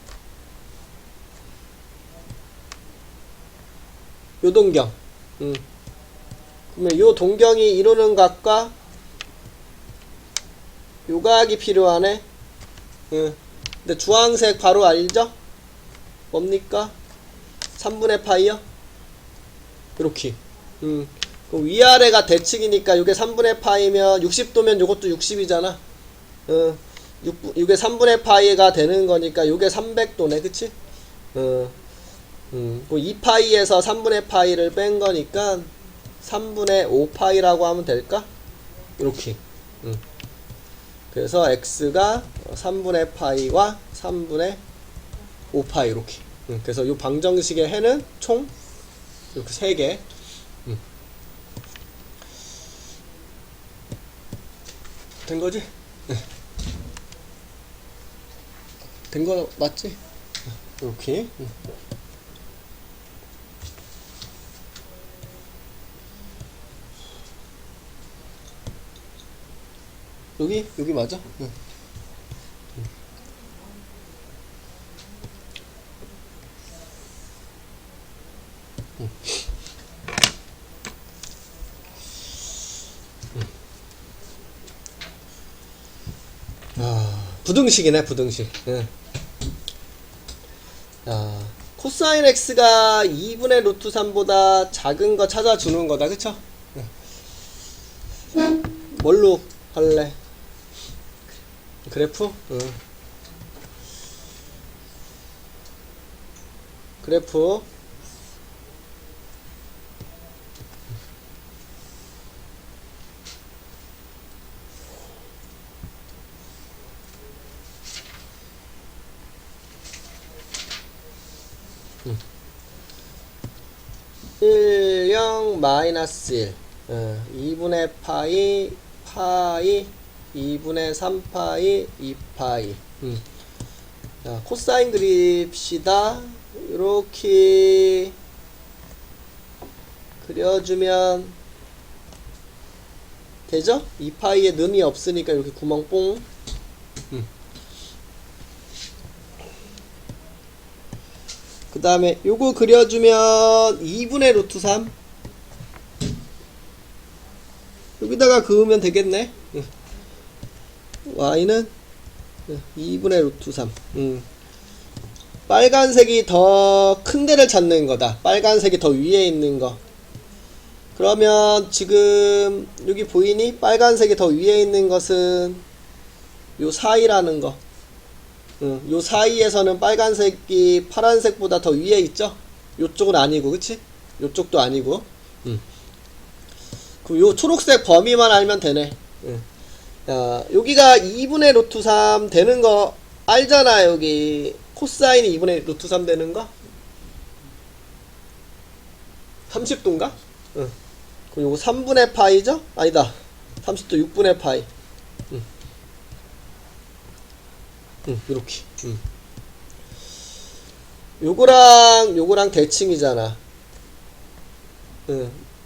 요 동경. 그러면 요 동경이 이루는 각과 요 각이 필요하네. 근데 주황색 바로 알죠? 뭡니까? 3분의 파이요? 이렇게. 그럼 위아래가 대칭이니까 이게 3분의 파이면 60도면 요것도 60이잖아. 이게 3분의 파이가 되는 거니까 이게 300도네, 그치? 그 2파이에서 3분의 파이를 뺀 거니까 3분의 5파이라고 하면 될까? 이렇게. 그래서 x가 3분의 파이와 3분의 5파이 이렇게. 그래서 이 방정식의 해는 총 이렇게 3개. 된 거지? 된 거 맞지? 이렇게. 여기 맞아? 부등식이네, 부등식. 코사인 x가 2분의 루트 3보다 작은 거 찾아주는 거다, 그쵸? 뭘로 할래? 그래프? 그래프. 음. 1, 0, 마이너스 1. 2분의 파이, 2분의 3파이, 2파이. 자, 코사인 그립시다. 이렇게 그려주면 되죠? 2파이에 는이 없으니까 이렇게 구멍 뽕. 그 다음에 요거 그려주면 2분의 루트 3 여기다가 그으면 되겠네. y는 2분의 루트 3. 빨간색이 더 큰 데를 찾는 거다. 빨간색이 더 위에 있는 거. 그러면 지금 여기 보이니? 빨간색이 더 위에 있는 것은 요 사이라는 거. 요 사이에서는 빨간색이 파란색보다 더 위에 있죠? 요쪽은 아니고, 그치? 요쪽도 아니고. 그럼 요 초록색 범위만 알면 되네. 여기가 2분의 루트 3 되는 거 알잖아, 여기. 코사인이 2분의 루트 3 되는 거? 30도인가? 그럼 요거 3분의 파이죠? 아니다. 30도 6분의 파이. 요렇게. 요거랑 대칭이잖아.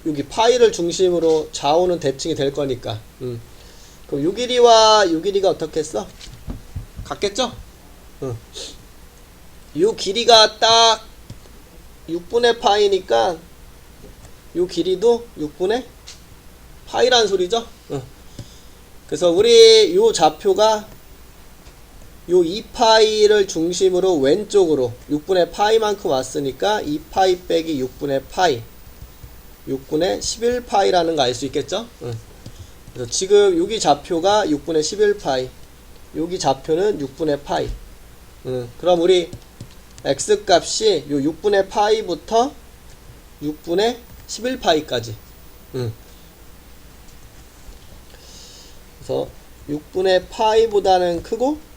여기 파이를 중심으로 좌우는 대칭이 될 거니까. 그럼 요 길이와 요 길이가 어떻게 했어? 같겠죠? 요 길이가 딱 6분의 파이니까 요 길이도 6분의 파이란 소리죠? 그래서 우리 요 좌표가 요 2파이를 중심으로 왼쪽으로 6분의 파이만큼 왔으니까 2파이 빼기 6분의 파이 6분의 11파이라는 거 알 수 있겠죠? 그래서 지금 여기 좌표가 6분의 11파이 여기 좌표는 6분의 파이. 그럼 우리 x 값이 요 6분의 파이부터 6분의 11파이까지. 그래서 6분의 파이보다는 크고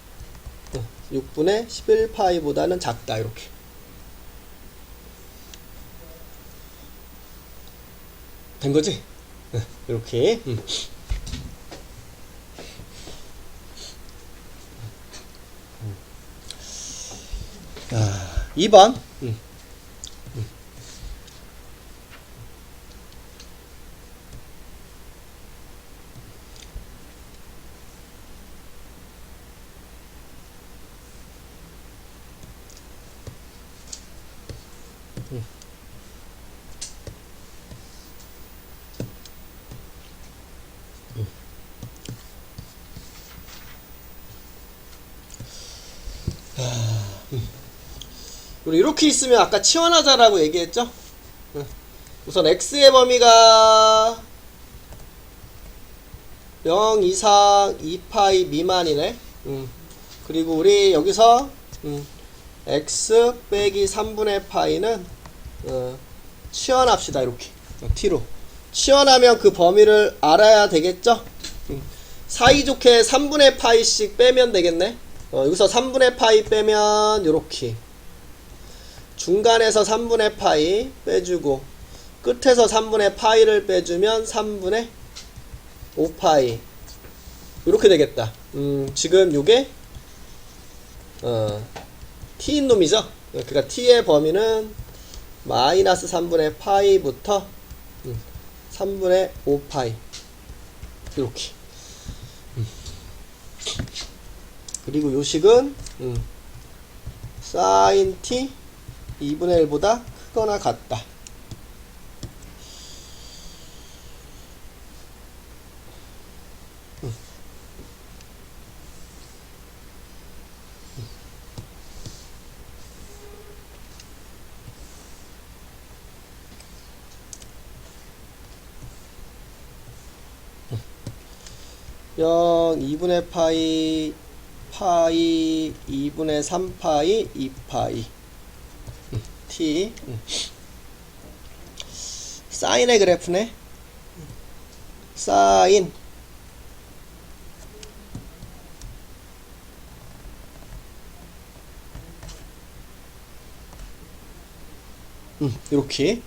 6분의 11파이보다는 작다. 이렇게. 된 거지? 이렇게. 2번. 우리 이렇게 있으면 아까 치환하자라고 얘기했죠? 우선 x의 범위가 0 이상 2파이 미만이네. 그리고 우리 여기서 x 빼기 3분의 파이는 치환합시다. 이렇게 t로 치환하면 그 범위를 알아야 되겠죠? 사이좋게 3분의 파이씩 빼면 되겠네. 여기서 3분의 파이 빼면 요렇게 중간에서 3분의 파이 빼주고 끝에서 3분의 파이를 빼주면 3분의 5파이 이렇게 되겠다. 지금 요게 t인 놈이죠. 그러니까 t의 범위는 마이너스 3분의 파이부터 3분의 5파이 이렇게. 그리고 요식은 사인 t 2분의 1보다 크거나 같다. 영 2분의 파이 파이 2분의 3파이 2파이 t 사인의 그래프네. 사인 이렇게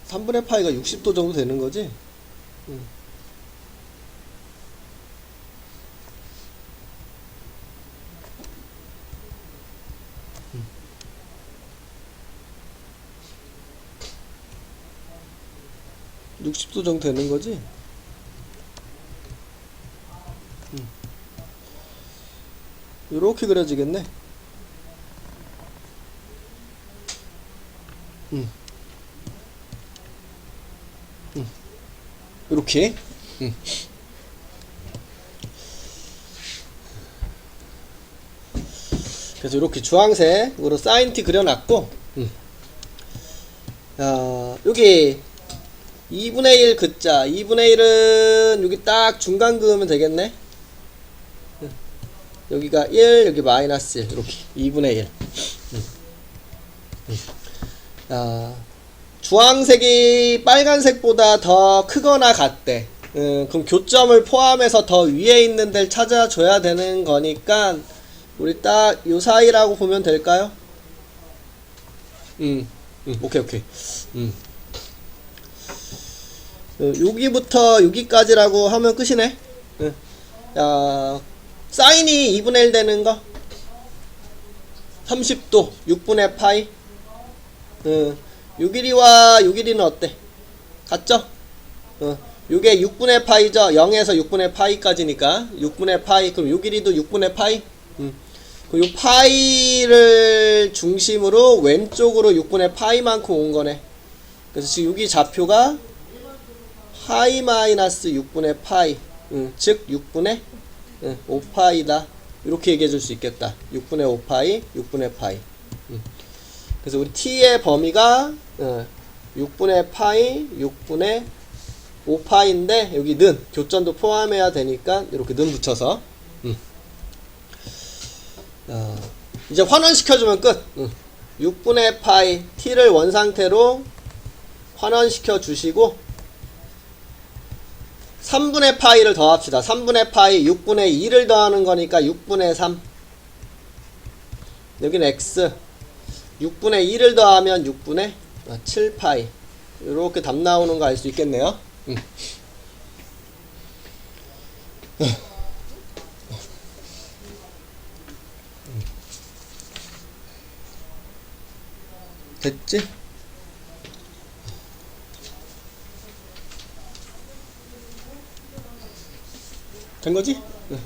3분의 파이가 60도 정도 되는 거지? 음. 음. 60도 정도 되는 거지? 요렇게 그려지겠네. 이렇게. 그래서 이렇게 주황색으로 사인 t 그려놨고, 여기 2분의 1 긋자. 2분의 1은 여기 딱 중간 그으면 되겠네. 여기가 1, 여기 마이너스 1. 이렇게 2분의 1. 주황색이 빨간색보다 더 크거나 같대. 그럼 교점을 포함해서 더 위에 있는 데를 찾아줘야 되는 거니까 우리 딱 요 사이라고 보면 될까요? 오케이. 여기부터 여기까지라고 하면 끝이네. 사인이 2분의 1 되는 거 30도 6분의 파이. 요 길이와 요 길이는 어때? 같죠? 요게 6분의 파이죠. 0에서 6분의 파이까지니까 6분의 파이. 그럼 요 길이도 6분의 파이. 그럼 요 파이를 중심으로 왼쪽으로 6분의 파이만큼 온 거네. 그래서 지금 여기 좌표가 파이 마이너스 6분의 파이. 즉 6분의 5파이다. 이렇게 얘기해 줄 수 있겠다. 6분의 5파이 6분의 파이. 그래서 우리 t의 범위가 6분의 파이 6분의 5파이인데 여기 는 교점도 포함해야 되니까 이렇게 는 붙여서 이제 환원시켜주면 끝. 6분의 파이 t를 원상태로 환원시켜 주시고 3분의 파이를 더합시다. 3분의 파이 6분의 2를 더하는 거니까 6분의 3. 여기는 x 6분의 2를 더하면 6분의 7파이. 이렇게 답 나오는 거 알 수 있겠네요. 됐지? 된 거지?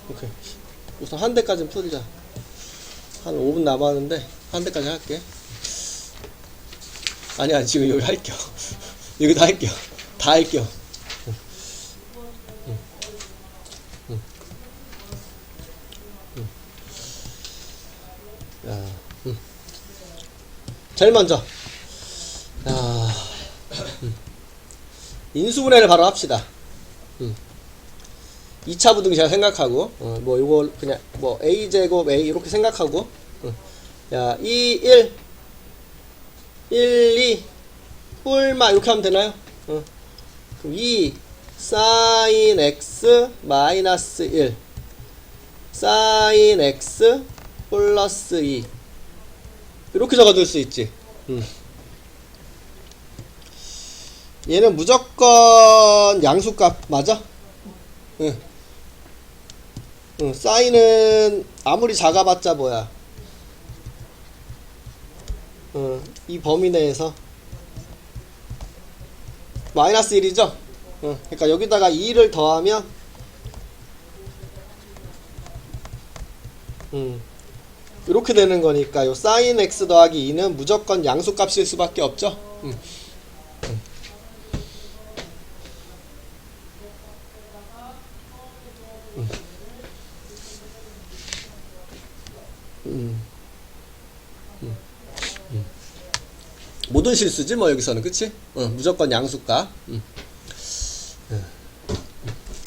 오케이. 우선 한 대까지는 풀자. 한 5분 남았는데 한 대까지 할게. 아니야, 지금 여기 할게요. 여기 다 할게요. 다 할게요. 제일 먼저 인수분해를 바로 합시다. 2차 부등식 생각하고 뭐 요거 그냥 뭐 a제곱 a 이렇게 생각하고 야 2, 1 1, 2 뿔마 이렇게 하면 되나요? 그럼 2 sin x 마이너스 1 sin x 플러스 2 이렇게 적어둘 수 있지. 얘는 무조건 양수값 맞아? 응. 사인은 아무리 작아봤자 뭐야? 이 범위 내에서 마이너스 1이죠? 그러니까 여기다가 2를 더하면 이렇게 되는 거니까 요 sin x 더하기 2는 무조건 양수값일 수밖에 없죠? 모든 실수지 뭐 여기서는 그치? 무조건 양수값.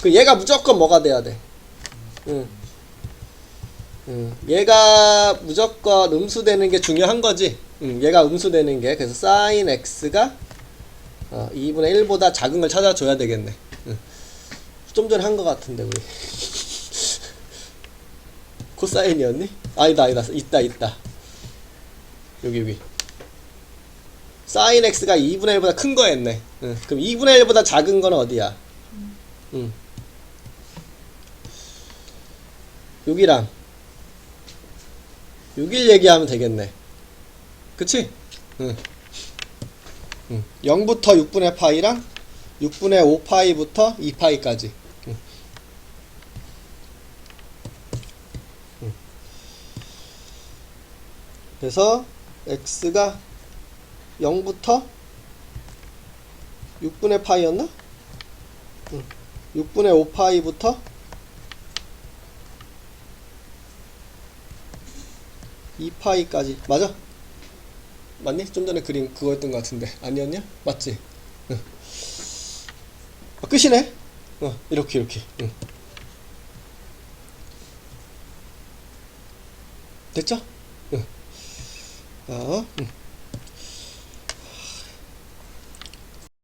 그 얘가 무조건 뭐가 돼야 돼? 얘가 무조건 음수되는 게 중요한 거지. 얘가 음수되는 게 그래서 sin x가 2분의 1보다 작은 걸 찾아줘야 되겠네. 좀 전에 한 거 같은데 우리 코사인이었니? 아니다 있다 여기 위 sin x가 2분의 1보다 큰 거였네. 그럼 2분의 1보다 작은 건 어디야? 여기랑 6일 얘기하면 되겠네. 그치? 0부터 6분의 파이랑 6분의 5파이부터 2파이까지. 그래서 x가 0부터 6분의 파이였나? 6분의 5파이부터 2파이까지 맞아? 맞니? 좀 전에 그림 그거였던 것 같은데 아니었냐? 맞지? 끝이네? 이렇게 됐죠?